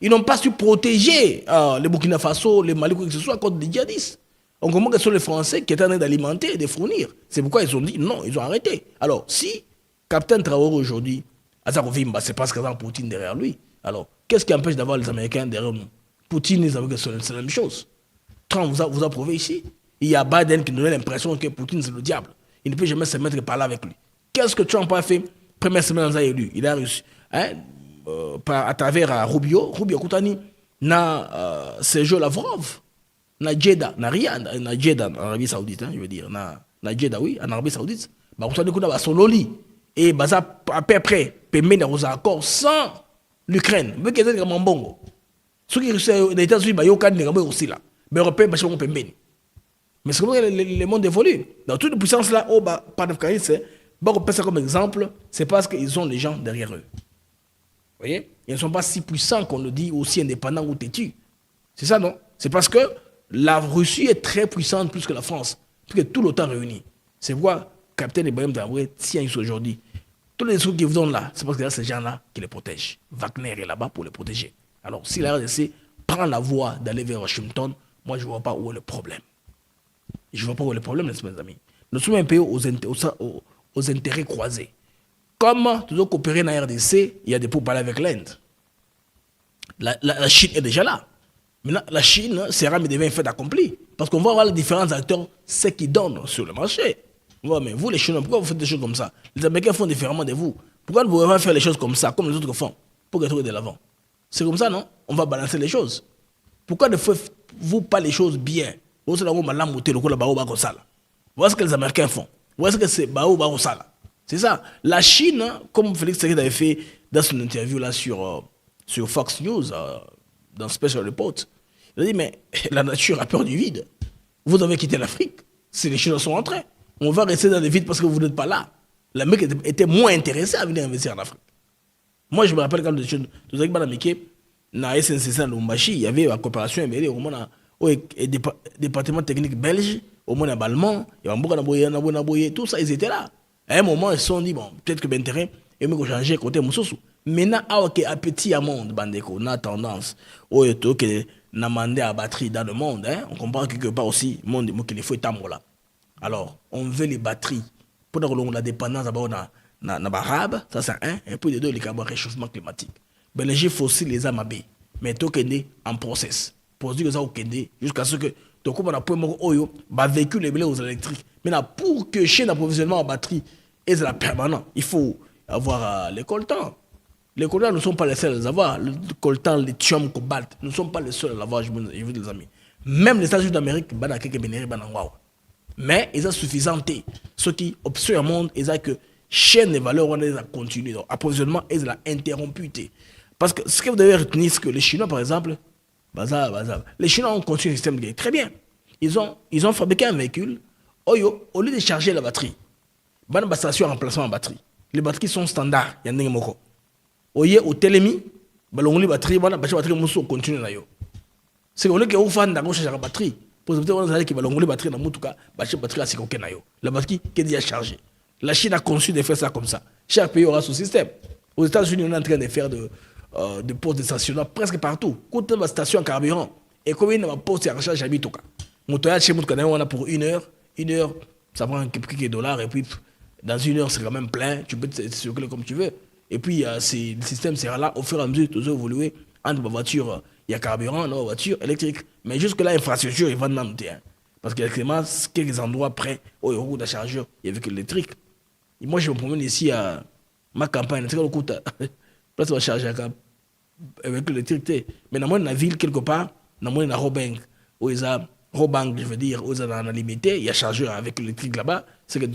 Ils n'ont pas su protéger les Burkina Faso, les Mali, quoi que ce soit, contre les djihadistes. On comprend que ce sont les Français qui étaient en train d'alimenter et de fournir. C'est pourquoi ils ont dit non, ils ont arrêté. Alors, si Capitaine Traoré aujourd'hui, Azarovimba, c'est parce qu'il y a Poutine derrière lui. Alors, qu'est-ce qui empêche d'avoir les Américains derrière nous? Poutine, ils avaient que c'est la même chose. Trump vous a prouvé ici. Il y a Biden qui nous donne l'impression que Poutine, c'est le diable. Il ne peut jamais se mettre par là avec lui. Qu'est-ce que Trump a fait? Première semaine, il a élu. Il a réussi. À travers Rubio Koutani, na Sergio Lavrov, na Jeddah, na Riyad, na Jeddah en Arabie Saoudite, je veux dire, na Jeddah, oui, en Arabie Saoudite. bakutani kuna basololi et baza à peu près pembeni ya kozala accord sans l'Ukraine mbeki ezali kama mbongo soki les États-Unis bayokani likambo ekosila baeuropéen bashi bango pembeni. Mais c'est comme ça que le monde évolue. Dans toute puissance là, par l'Afghanistan, ça comme exemple, c'est parce qu'ils ont les gens derrière eux. Vous voyez? Ils ne sont pas si puissants qu'on le dit, aussi indépendants ou têtus. C'est ça, non? C'est parce que la Russie est très puissante plus que la France, plus que tout l'OTAN réuni. C'est pourquoi Capitaine Ibrahim Traoré tient ici aujourd'hui. Tous les trucs qu'ils vous donnent là, c'est parce que c'est ces gens-là qui les protègent. Wagner est là-bas pour les protéger. Alors, si la RDC prend la voie d'aller vers Washington, moi, je ne vois pas où est le problème. Je ne vois pas où est le problème, mes amis. Nous sommes un pays aux intérêts croisés. Comme nous devons coopérer dans la RDC, il y a des pourparlers avec l'Inde. La Chine est déjà là. Maintenant, la Chine sera mais devient un fait accompli. Parce qu'on va voir les différents acteurs, ce qu'ils donnent sur le marché. Mais vous, les Chinois, pourquoi vous faites des choses comme ça? Les Américains font différemment de vous. Pourquoi vous ne pouvez pas faire les choses comme ça, comme les autres font, pour être de l'avant? C'est comme ça, non? On va balancer les choses. Pourquoi ne faites-vous pas les choses bien? Voilà ce que les Américains font. Voilà ce que c'est. C'est ça. La Chine, comme Félix Tshisekedi avait fait dans son interview là sur Fox News, dans Special Report, il a dit, mais la nature a peur du vide. Vous avez quitté l'Afrique. Si les Chinois sont entrés, on va rester dans le vide parce que vous n'êtes pas là. L'Amérique était moins intéressée à venir investir en Afrique. Moi, je me rappelle quand nous étions dans SNCC à Lumbashi, il y avait la coopération au moins département technique belge, au moins allemand, il y avait tout ça, ils étaient là. À un moment, ils se sont dit, bon, peut-être que l'intérêt est mieux que changer côté Moussoussou. Maintenant, à petit monde, Bandeko, on a tendance, que n'a mandé à batterie dans le monde, on comprend quelque part aussi, le monde qu'il faut étendre là. Alors, on veut les batteries pour la dépendance d'abord dans l'arabe, ça c'est un, et puis les deux, le réchauffement climatique. L'énergie fossile les a mabé, mais tout est en process. Pour dire que ça jusqu'à ce que tu as un véhicule aux électriques. Maintenant, pour que chez l'approvisionnement en batterie est permanent, il faut avoir les coltans. Les coltans ne sont pas les seuls à les avoir. Le coltan, lithium, cobalt, ne sont pas les seuls à l'avoir, je vous dis les amis. Même les États-Unis d'Amérique, mais ils ont suffisanté. Ceux qui observent le monde, ils ont que chaîne de valeur, on les a continué. Donc, approvisionnement, ils ont interrompu. Parce que ce que vous devez retenir, c'est que les Chinois, par exemple, les Chinois ont continué le système de guerre. Très bien. Ils ont fabriqué un véhicule. Au lieu de charger la batterie, il y a une station de remplacement en batterie. Les batteries sont standards. Il y a un moko. Au télémi, les batteries, continue. C'est qu'on est fan de la batterie. Pour les batteries dans la batterie, la batterie qui est déjà chargée. La Chine a conçu de faire ça comme ça. Chaque pays aura son système. Aux États-Unis, on est en train de faire de postes de stationnement presque partout. Quand on a une station en carburant, et combien de postes de recharge à Bitoka? Mon Toyota chez moi, on a pour une heure, ça prend quelques dollars, et puis dans une heure, c'est quand même plein, tu peux te circuler comme tu veux. Et puis, le système sera là, au fur et à mesure, toujours évoluer. Entre ma voiture, il y a carburant, non, voiture électrique. Mais jusque-là, l'infrastructure, ils vont demander. Parce qu'il y a quelques endroits près où il y a beaucoup de chargeurs, il y a véhicule électrique. Et moi, je me promène ici à ma campagne, c'est le coup de place de charger avec l'électricité. Mais dans la ville, quelque part, dans la Robang, où ils ont Robang, je veux dire, où ils ont la limité, il y a chargeur avec l'électrique là-bas. C'est que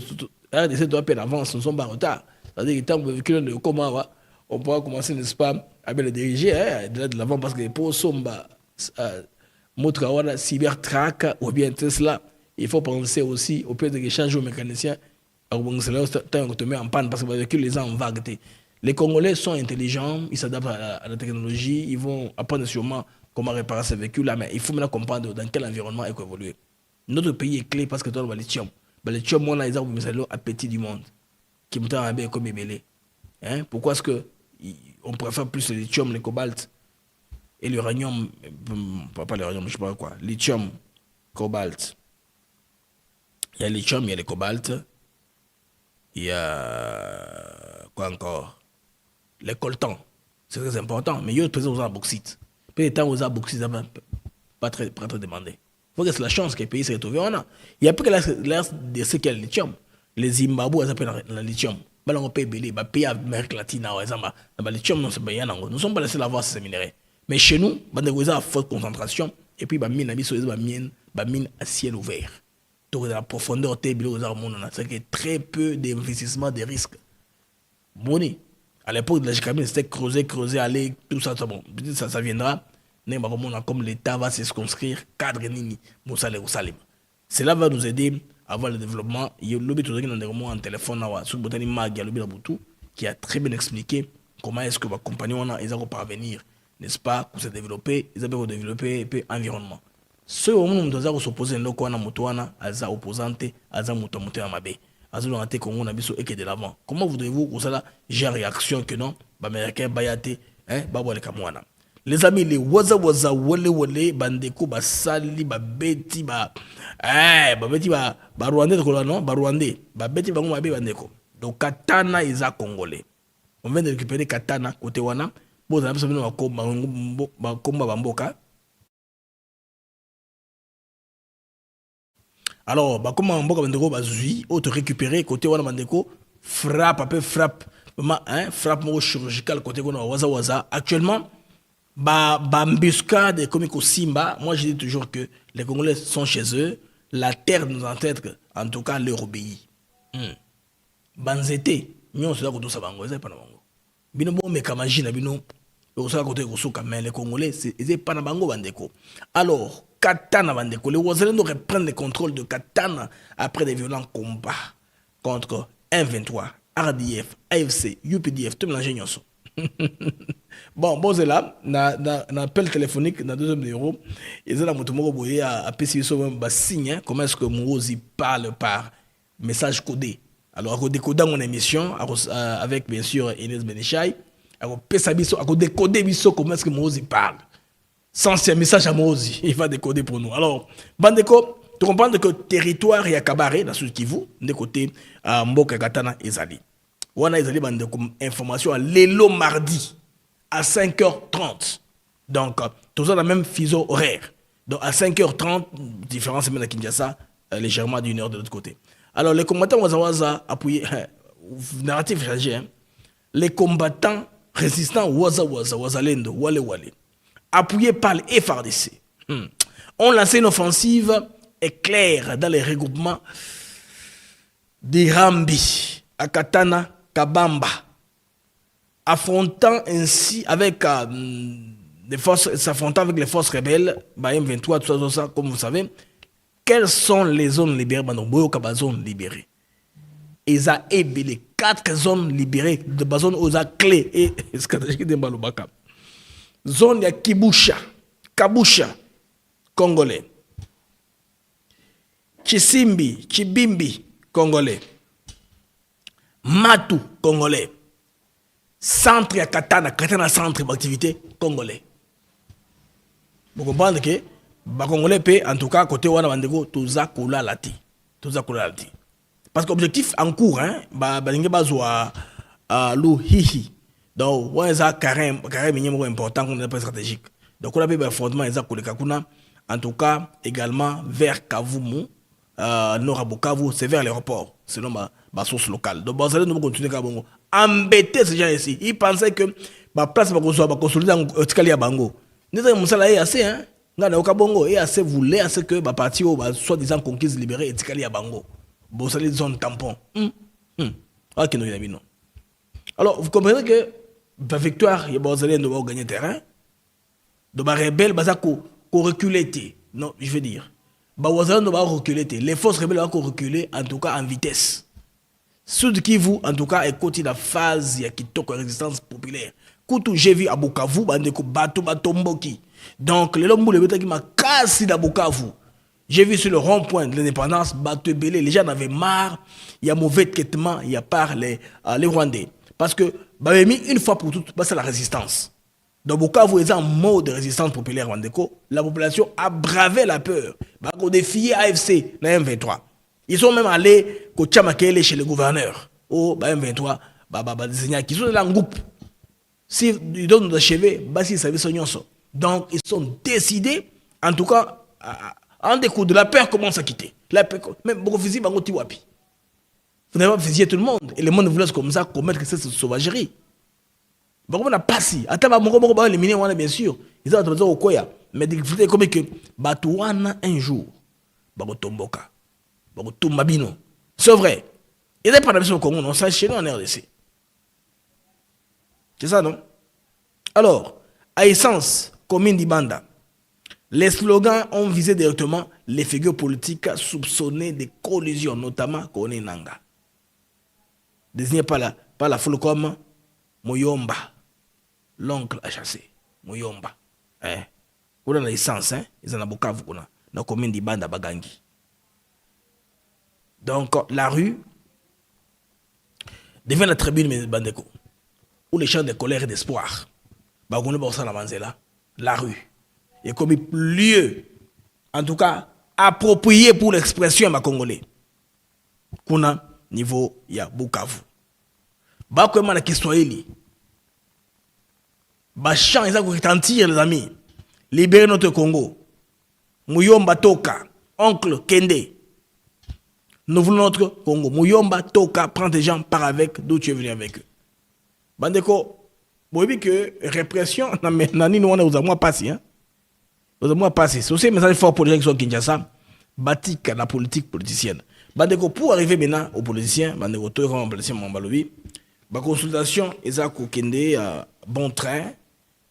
la RDC doit peine avance, nous ne sommes pas en retard. C'est-à-dire que tant que le véhicule de comment on pourra commencer, n'est-ce pas, à bien le diriger de l'avant parce que pour Somba, Motrawana, Cybertruck ou bien Tesla, il faut penser aussi au fait de changer aux mécaniciens. Tant qu'on te met en panne parce que le véhicule les a en vague. Les Congolais sont intelligents, ils s'adaptent à la technologie, ils vont apprendre sûrement comment réparer ces véhicules-là, mais il faut maintenant comprendre dans quel environnement il faut évoluer. Notre pays est clé parce que dans le lithium. Le lithium, on a les arbres appétit du monde, qui me tend bien comme ébélé. Pourquoi est-ce qu'on préfère plus le lithium, le cobalt et l'uranium, pas l'uranium, je sais pas quoi, lithium, cobalt. Il y a le lithium, il y a le cobalt, il y a quoi encore? Les coltans, c'est très important, mais il y a aussi la bauxite. Peut-être que les bauxite, pas très demandé. Il faut que c'est la chance que le pays s'est retrouvé. Il y a plus que l'air de ce qu'il y a le lithium. Les Zimbabwe, ils appellent le lithium. On paye les pays d'Amérique latine, le lithium, non, c'est pas nous ne sommes pas les seuls à avoir ces minéraux. Mais chez nous, on a une forte concentration, et puis, mine à ciel ouvert. dans la profondeur, c'est que très peu d'investissement, de risques. Boni, à l'époque de la GKM, c'était creuser, aller, tout ça, bon, peut-être ça viendra. Comme l'État va se circonscrire, cadre nini, cela va nous aider à avoir le développement. Il y a un téléphone qui a très bien expliqué comment est-ce que les compagnons vont parvenir, n'est-ce pas, pour se développer, ils vont développer l'environnement. Ceux qui ont s'opposé à l'opposante, à opposante, à mabe. De l'avant. Comment voudrez-vous que ça j'ai réaction que non, Américain bayate, les amis, les waza wale bandeko basali babeti babeti rwandais non rwandais babeti bango mabe bandeko. Donc katana isa congolais. On vient de récupérer katana côté wana. Bon, on a besoin de combat bamboka. Alors, comme bamboka bandeko bazui, autre récupérer côté wana bandeko, frappe frappe chirurgicale côté wana waza. Actuellement, embuscade comme Simba, moi je dis toujours que les Congolais sont chez eux, la terre nous entête, en tout cas leur obéit. Banzete, nous sommes là bango, c'est pas bango. Bino bon me kamajina bino, osala côté kosoka mais les Congolais c'est pas na bango bandeko. Alors, Katana bandeko, les Wazalendo reprennent le contrôle de Katana après des violents combats contre M23, RDF, AFC, UPDF, tout mélanger nyonso. Bon, c'est là, un appel téléphonique dans 2 numéro. Et là, je a PCB un signe. Comment est-ce que Mourozi parle par message codé? Alors, à décoder mon émission avec bien sûr Inès Benichai, à décoder comment est-ce que Mourozi parle. Sans ce message à Mourozi, il va décoder pour nous. Alors, Bandeko, tu comprends que le territoire est à Kabaré, dans ce Kivu, de côté Mboka Katana et Zali. On a information à l'élo mardi à 5h30. Donc, tout ça dans le même fuseau horaire. Donc, à 5h30, différence semaine à Kinshasa, légèrement d'une heure de l'autre côté. Alors, les combattants Waza appuyé, narratif changé, hein? Les combattants résistants Wazalendo, Wale, appuyés par les FARDC, ont lancé une offensive éclair dans les regroupements des Rambi, à Katana, Kabamba, affrontant ainsi avec s'affrontant avec les forces rebelles, M23, tout ça, comme vous savez. Quelles sont les zones libérées? Zones libérées. Ils ont ébélé 4 zones libérées de zones aux clés et stratégiques de Malobaka. Zone ya Kabusha, Congolais. Chibimbi, Congolais. Matu, Congolais. Centre à Katana centre d'activité congolais. Vous comprenez que les Congolais, en tout cas, côté Wana Bandego, tout ça coula lati. Parce que l'objectif en cours, Hihi. Donc, on a carré important qu'on est stratégique. Donc, on a fait un fondement en tout cas, également vers Kavumu, Nord c'est vers l'aéroport, selon ma source locale. Donc, vous allez nous continuer à embêter ces gens ici. Ils pensaient que la place va consolider en Tikali à Bango. Nous avons assez, hein. Nous avons assez voulu que la partie soit disant conquise libérée et Tikali à Bango. Bon, ça les zones tampon. Alors, vous comprenez que la victoire, il y a de gagner terrain. Donc, les rebelles, ils vont reculer. Non, je veux dire. Les rebelles vont reculer. Les forces rebelles vont reculer, en tout cas en vitesse. Sud Kivu, en tout cas, est côté la phase de la résistance populaire. Koutou, j'ai vu à Bukavu, Batomboki. Donc, les hommes qui m'a cassé à Bukavu. J'ai vu sur le rond-point de l'indépendance, les gens en avaient marre. Il y a mauvais traitement, il y a par les Rwandais. Parce que, une fois pour toutes, c'est la résistance. Donc, Bukavu est en mode de résistance populaire rwandéco. La population a bravé la peur. Ils ont défié AFC, la M23. Ils sont même allés chez le gouverneur. M23, qui sont dans le groupe. Si ils donnent des cheveux, ils savent son. Donc, ils sont décidés, en tout cas, en découp de la peur commence à quitter. La peur, même beaucoup de physiques, vous n'avez pas fusillé tout le monde. Et le monde voulait comme ça commettre cette sauvagerie. On n'a pas si. Attends, on va éliminer, bien sûr. Ils ont dit, mais il faut comme que Batouana un jour, Bagotomboka. Bon, tout Mabino. C'est vrai. Il n'est pas au Congo, non, ça chez nous en RDC. C'est ça, non? Alors, à essence, commune d'Ibanda, les slogans ont visé directement les figures politiques soupçonnées de collusion, notamment Kone Nanga. Désigné par la foule comme Moyomba, l'oncle à chasser. Moyomba. On a l'essence, ils en ont beaucoup dans la commune d'Ibanda Bagangi. Donc, la rue devient la tribune de Bandeko, où les chants de colère et d'espoir, la rue est comme lieu, en tout cas, approprié pour l'expression à Congolais. Kuna niveau ya Bukavu. Bakwema na Kiswahili. Bachant, ils ont retentir, les amis. Libérer notre Congo. Muyomba Toka, oncle Kende. Nous voulons notre Congo. Muyomba Toka, prends tes gens, pars avec, d'où tu es venu avec eux. Bandeko, vous voyez que répression, nani nous on a aux passé, hein. Aux mois passé. C'est aussi un message fort pour les gens qui sont Kinshasa. Batik la politique politicienne. Bandeko, pour arriver maintenant aux politiciens, Bandeko, toi, comme politicien Mambalobi, la consultation, ils ont Kende bon train.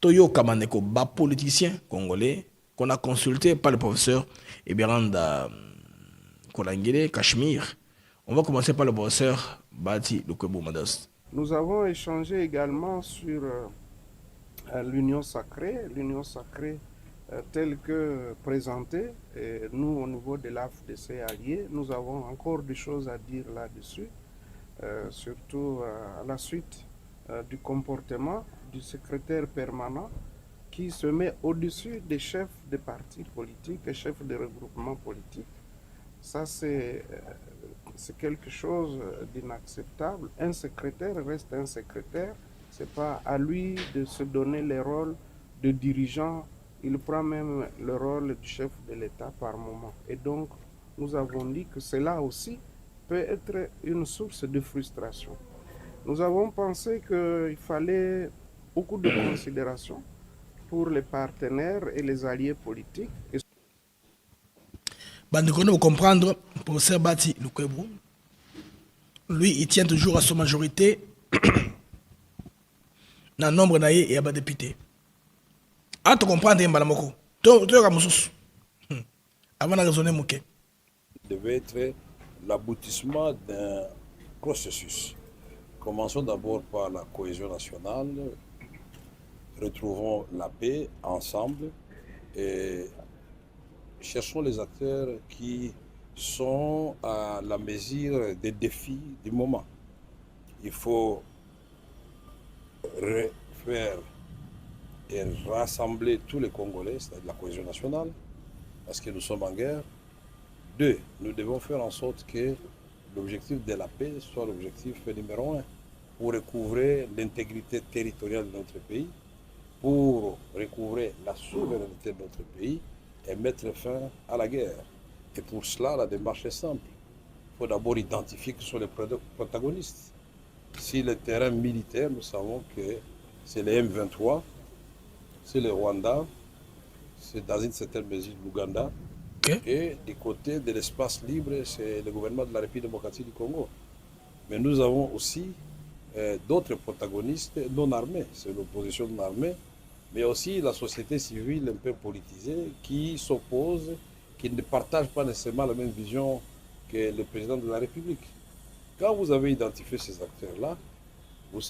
Toyo Kamandeko, bas politicien congolais, qu'on a consulté par le professeur Eberanda Kolangele, Cachemire. On va commencer par le professeur Bati Lukwebo Madas. Nous avons échangé également sur l'union sacrée telle que présentée. Et nous, au niveau de l'AFDC allié, nous avons encore des choses à dire là-dessus, surtout à la suite du comportement du secrétaire permanent qui se met au-dessus des chefs de partis politiques et chefs de regroupements politiques. Ça, c'est quelque chose d'inacceptable. Un secrétaire reste un secrétaire. Ce n'est pas à lui de se donner le rôle de dirigeant. Il prend même le rôle du chef de l'État par moment. Et donc, nous avons dit que cela aussi peut être une source de frustration. Nous avons pensé qu'il fallait beaucoup de considération pour les partenaires et les alliés politiques. Vous comprendre, professeur Bati Lukwebo, lui, il tient toujours à sa majorité dans le nombre d'aïe et à bas députés. À te comprendre, Mbalamoko, tu as avant de raisonner, Mouké. Devait être l'aboutissement d'un processus. Commençons d'abord par la cohésion nationale. Retrouvons la paix ensemble et cherchons les acteurs qui sont à la mesure des défis du moment. Il faut refaire et rassembler tous les Congolais, c'est-à-dire la cohésion nationale, parce que nous sommes en guerre. 2, nous devons faire en sorte que l'objectif de la paix soit l'objectif numéro 1 pour recouvrer l'intégrité territoriale de notre pays, pour recouvrer la souveraineté de notre pays et mettre fin à la guerre. Et pour cela, la démarche est simple. Il faut d'abord identifier qui sont les protagonistes. Si le terrain militaire, nous savons que c'est les M23, c'est le Rwanda, c'est dans une certaine mesure l'Ouganda, et du côté de l'espace libre, c'est le gouvernement de la République démocratique du Congo. Mais nous avons aussi d'autres protagonistes non armés, c'est l'opposition non armée, mais aussi la société civile un peu politisée qui s'oppose, qui ne partage pas nécessairement la même vision que le président de la République. Quand vous avez identifié ces acteurs-là, vous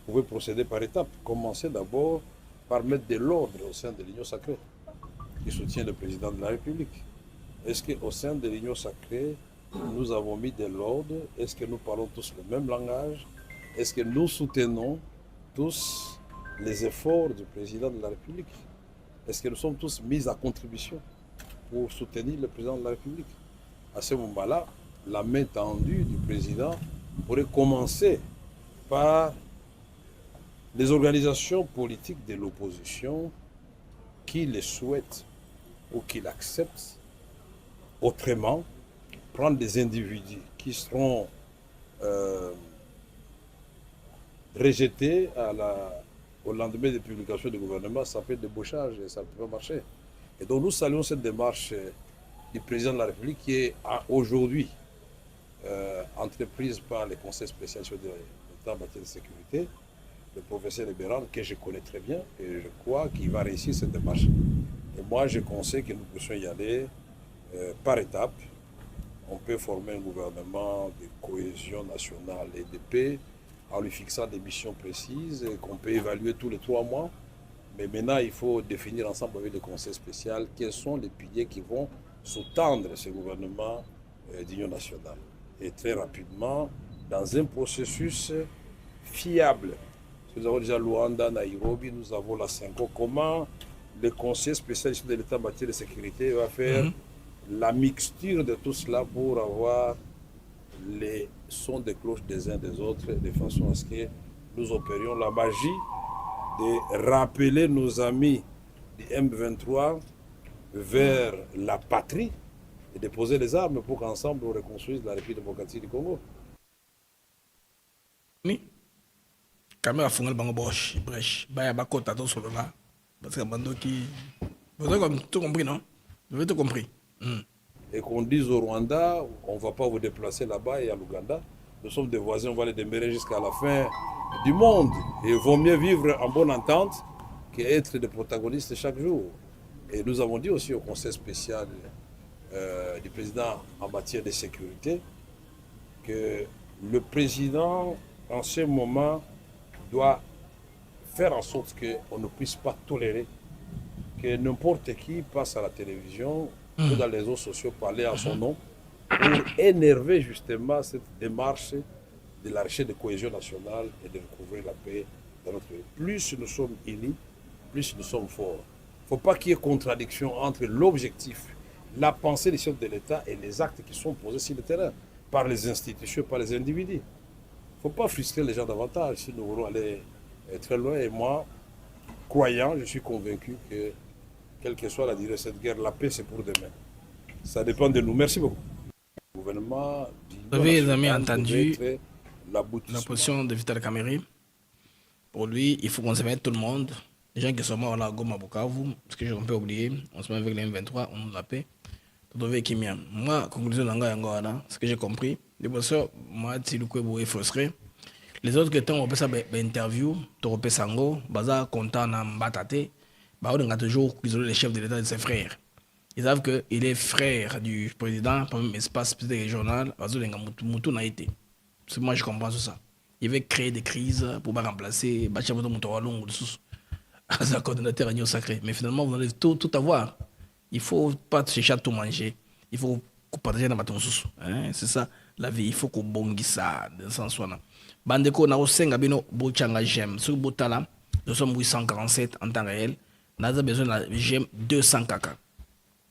pouvez procéder par étapes. Commencez d'abord par mettre de l'ordre au sein de l'Union sacrée, qui soutient le président de la République. Est-ce qu'au sein de l'Union sacrée, nous avons mis de l'ordre? Est-ce que nous parlons tous le même langage? Est-ce que nous soutenons tous les efforts du président de la République? Est-ce que nous sommes tous mis à contribution pour soutenir le président de la République? À ce moment-là, la main tendue du président pourrait commencer par les organisations politiques de l'opposition qui le souhaitent ou qui l'acceptent. Autrement, prendre des individus qui seront rejetés au lendemain des publications du gouvernement, ça fait débauchage et ça ne peut pas marcher. Et donc nous saluons cette démarche du président de la République qui est aujourd'hui entreprise par les conseils spéciaux de l'État en matière de sécurité, le professeur Libéral, que je connais très bien, et je crois qu'il va réussir cette démarche. Et moi, je conseille que nous puissions y aller par étapes. On peut former un gouvernement de cohésion nationale et de paix en lui fixant des missions précises qu'on peut évaluer tous les 3 mois. Mais maintenant, il faut définir ensemble avec le conseil spécial quels sont les piliers qui vont sous-tendre ce gouvernement d'union nationale. Et très rapidement, dans un processus fiable. Nous avons déjà Luanda, Nairobi, nous avons la Cinco. Comment le conseil spécial de l'État en matière de sécurité va faire la mixture de tout cela pour avoir les sons de cloche des uns des autres, de façon à ce que nous opérions la magie de rappeler nos amis du M23 vers la patrie et de poser les armes pour qu'ensemble on reconstruise la République démocratique du Congo. Oui. Caméra fungale bango brèche. Baya bakota to solo là. Parce que bando qui. Vous avez tout compris, non? Vous avez tout compris. Et qu'on dise au Rwanda, on ne va pas vous déplacer là-bas et à l'Ouganda. Nous sommes des voisins, on va les demeurer jusqu'à la fin du monde. Et il vaut mieux vivre en bonne entente qu'être des protagonistes chaque jour. Et nous avons dit aussi au conseil spécial du président en matière de sécurité que le président, en ce moment, doit faire en sorte qu'on ne puisse pas tolérer que n'importe qui passe à la télévision ou dans les réseaux sociaux parler en son nom pour énerver justement cette démarche de la recherche de cohésion nationale et de recouvrir la paix dans notre pays. Plus nous sommes unis, plus nous sommes forts. Il ne faut pas qu'il y ait contradiction entre l'objectif, la pensée des chefs de l'État et les actes qui sont posés sur le terrain par les institutions, par les individus. Il ne faut pas frustrer les gens davantage si nous voulons aller très loin. Et moi, croyant, je suis convaincu que quelle que soit la durée de cette guerre, la paix c'est pour demain. Ça dépend de nous. Merci beaucoup. Le gouvernement vous avez, les amis, entendu la position de Vital Kamerhe. Pour lui, il faut qu'on se mette tout le monde. Les gens qui sont morts là à Goma, Bukavu, ce que je ne peux pas oublier, on se met avec les M23, on nous la paix. Moi, conclusion d'Anga, ce que j'ai compris, les professeurs, moi, si le coup est frustré, les autres qui ont fait interview, tu as Sango, Baza, content, Mbatate, on a toujours isolé les chefs de l'État de ses frères. Ils savent qu'il est frère du président, par même espace régional, Moutou n'a été. Moi, je comprends tout ça. Il veut créer des crises pour remplacer Bachamoto Moutoualong, le coordonnateur agneau sacré. Mais finalement, vous allez tout avoir. Il ne faut pas chercher à tout manger. Il faut partager dans le sous. C'est ça, la vie. Il faut qu'on bongi ça, dans le sens où Bandeko, na osenga bino bochanga j'aime. Sur Botala, nous sommes 847 en temps réel. Nous avons besoin de j'aime 200 kaka.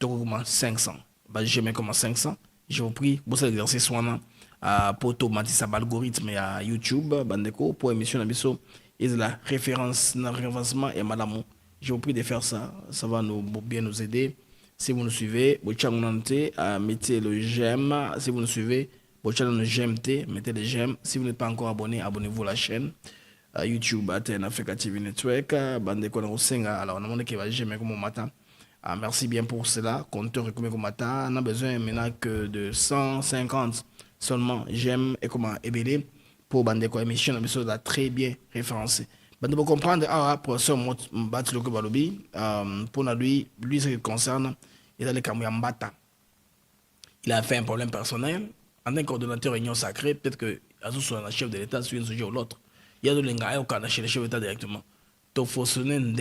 Donc, 500. J'aime comme 500. Je vous prie, pour cet exercice, pour automatiser sa algorithme à YouTube, Bandeko, pour émission Nabiso, et la référence, l'avancement et madame. Je vous prie de faire ça. Ça va bien nous aider. Si vous nous suivez, mettez le j'aime. Si vous nous suivez, le GMT, mettez le j'aime. Si vous n'êtes pas encore abonné, abonnez-vous à la chaîne. YouTube, Aten Africa TV Network, Bandeko Narosenga. Alors, on a demandé qu'il va j'aimer comme matin. Merci bien pour cela. Compteur recommandé comme matin. On a besoin maintenant que de 150 seulement j'aime et comment ébélé pour Bandeko émission. On a besoin de très bien référencé. Bandeko comprendre, professeur Mbatilo Balobi, pour lui, ce qui concerne, il a le Kamuyambata. Il a fait un problème personnel. En tant que coordonnateur réunion sacrée, peut-être que Azou soit un chef de l'État sur un sujet ou l'autre. Il y a de l'engaïa au Canada chez le chef de l'État directement. Tu fonctionnes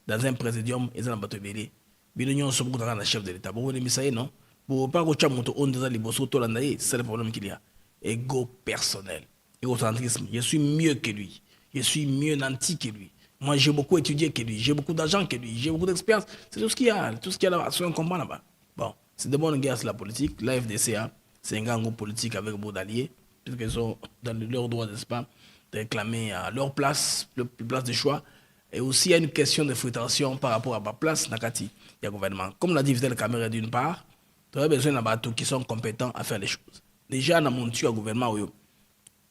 dans un présidium et dans un bateau belé. L'union se trouve dans le chef de l'État. Bon, mais ça y est, non? Pour pas que tu aies on des libosso, c'est le problème qu'il y a. Ego personnel, égocentrisme. Je suis mieux que lui. Je suis mieux nanti que lui. Moi, j'ai beaucoup étudié que lui. J'ai beaucoup d'argent que lui. J'ai beaucoup d'expérience. C'est tout ce qu'il y a. Tout ce qu'il y a là, on comprend là-bas. Bon, c'est de bonnes guerres sur la politique. La FDCA, c'est un gang politique avec beaucoup d'alliés, puisqu'ils sont dans leur droit, n'est-ce pas, de réclamer à leur place, leur place de choix. Et aussi, il y a une question de frustration par rapport à ma place, Nakati, il y a gouvernement. Comme l'a dit Vital Kamerhe d'une part, tu as besoin de bateaux qui sont compétents à faire les choses. Déjà, dans mon tuyau au gouvernement,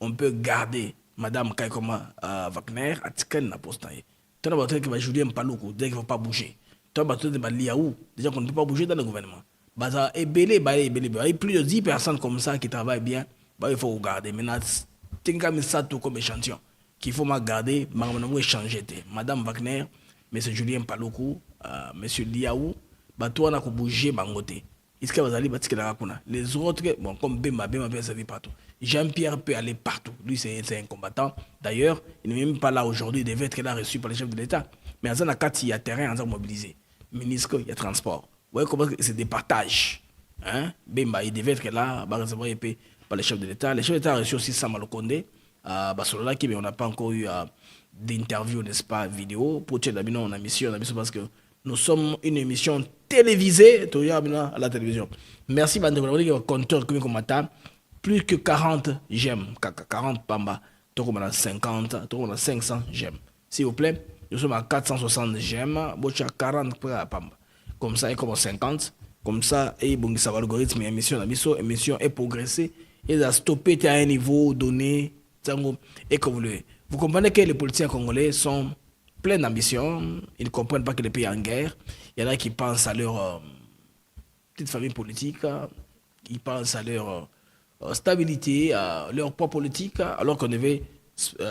on peut garder Madame Kaikoma Wagner à Tiken na poste. Tu as un bateau qui va Julien Paloukou, dès qu'il ne faut pas bouger. Tu as un bateau qui va Liaou, déjà qu'on ne peut pas bouger dans le gouvernement. Baza et belé, plus de 10 personnes comme ça qui travaillent bien, bah, il faut regarder. Maintenant, c'est ça tout comme échantillon qu'il faut garder, échanger. Madame Wagner, Monsieur Julien Paloukou, Monsieur Liaou, bah toi on a bouger bangoté. Est-ce que vous allez bâtir la rakuna? Les autres, bon, comme Bemba peut servir partout. Jean-Pierre peut aller partout. Lui, c'est un combattant. D'ailleurs, il n'est même pas là aujourd'hui. Il devait être là reçu par les chefs de l'État. Mais en Zakati, il y a terrain, en mobilisé. Ministre, il y a transport. Vous voyez comment c'est des partages. Hein? Bemba, il devait être là, recevoir par les chefs de l'État. Les chefs de l'État ont reçu aussi Samal Condé. Mais on n'a pas encore eu d'interview, n'est-ce pas, vidéo. Pour Tchèque, on a mission parce que nous sommes une émission télévisée à la télévision. Merci, Bandé, compteur comme matin. Plus que 40 j'aime, 40 pamba, on a 50, on a 500 j'aime. S'il vous plaît, nous sommes à 460 j'aime, bon, 40 pamba. Comme ça, et comme 50, comme ça, et bon, ça va l'algorithme, émission est progressée, et a stoppé à un niveau donné, et comme vous le voulez. Vous comprenez que les politiciens congolais sont pleins d'ambition, ils ne comprennent pas que le pays est en guerre. Il y en a qui pensent à leur petite famille politique, qui pensent à leur stabilité, à leur poids politique, alors qu'on devait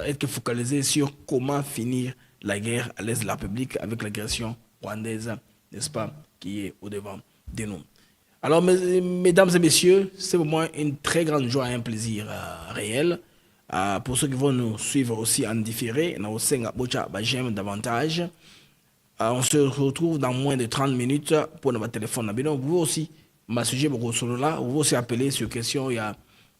être focalisé sur comment finir la guerre à l'est de la République avec l'agression rwandaise, n'est-ce pas, qui est au devant de nous. Alors, mesdames et messieurs, c'est pour moi une très grande joie et un plaisir réel. Pour ceux qui vont nous suivre aussi en différé, j'aime davantage. On se retrouve dans moins de 30 minutes pour notre téléphone. Vous pouvez aussi, ma sujet beaucoup solo là, vous pouvez aussi appeler sur question. Il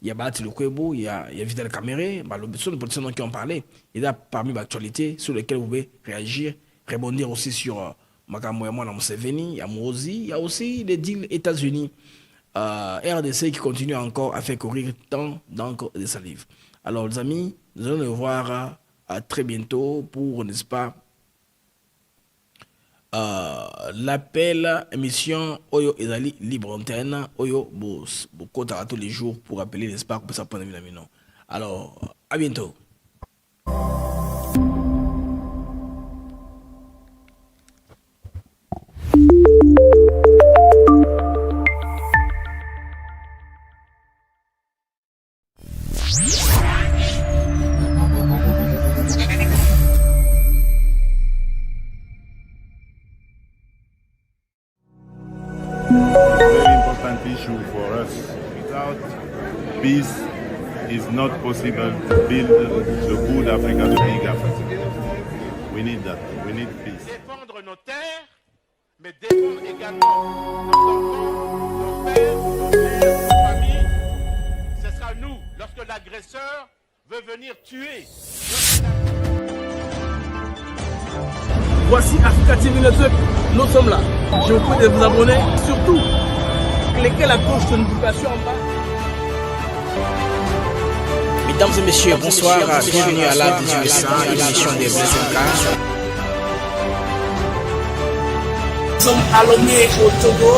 y a Bati Lukwebo, il y a Vidal Kamere, ce sont les politiciens qui ont parlé. Il y a parmi l'actualité sur lesquelles vous pouvez réagir, rebondir aussi sur Makamouemouana Museveni, il y a Mozi, il y a aussi les deals États-Unis, RDC qui continue encore à faire courir tant d'encre de salive. Alors les amis, nous allons nous voir à très bientôt pour, n'est-ce pas, l'appel émission Oyo Ezali Libre Antenne, Oyo Bokota tous les jours pour appeler, n'est-ce pas, pour ça prendre la minute. Alors, à bientôt. Peace is not possible to build the good Africa, the big Africa. We need that. We need peace. Défendre nos terres, mais défendre également nos enfants, nos pères, nos mères, nos familles. Ce sera nous, lorsque l'agresseur veut venir tuer. Voici Africa TV Network, nous sommes là. Je vous prie de vous abonner, surtout cliquez la cloche de notification en bas. Mesdames et messieurs, bonsoir, bienvenue à la 1800, émission des Blessings. Nous sommes à Lomé au Togo.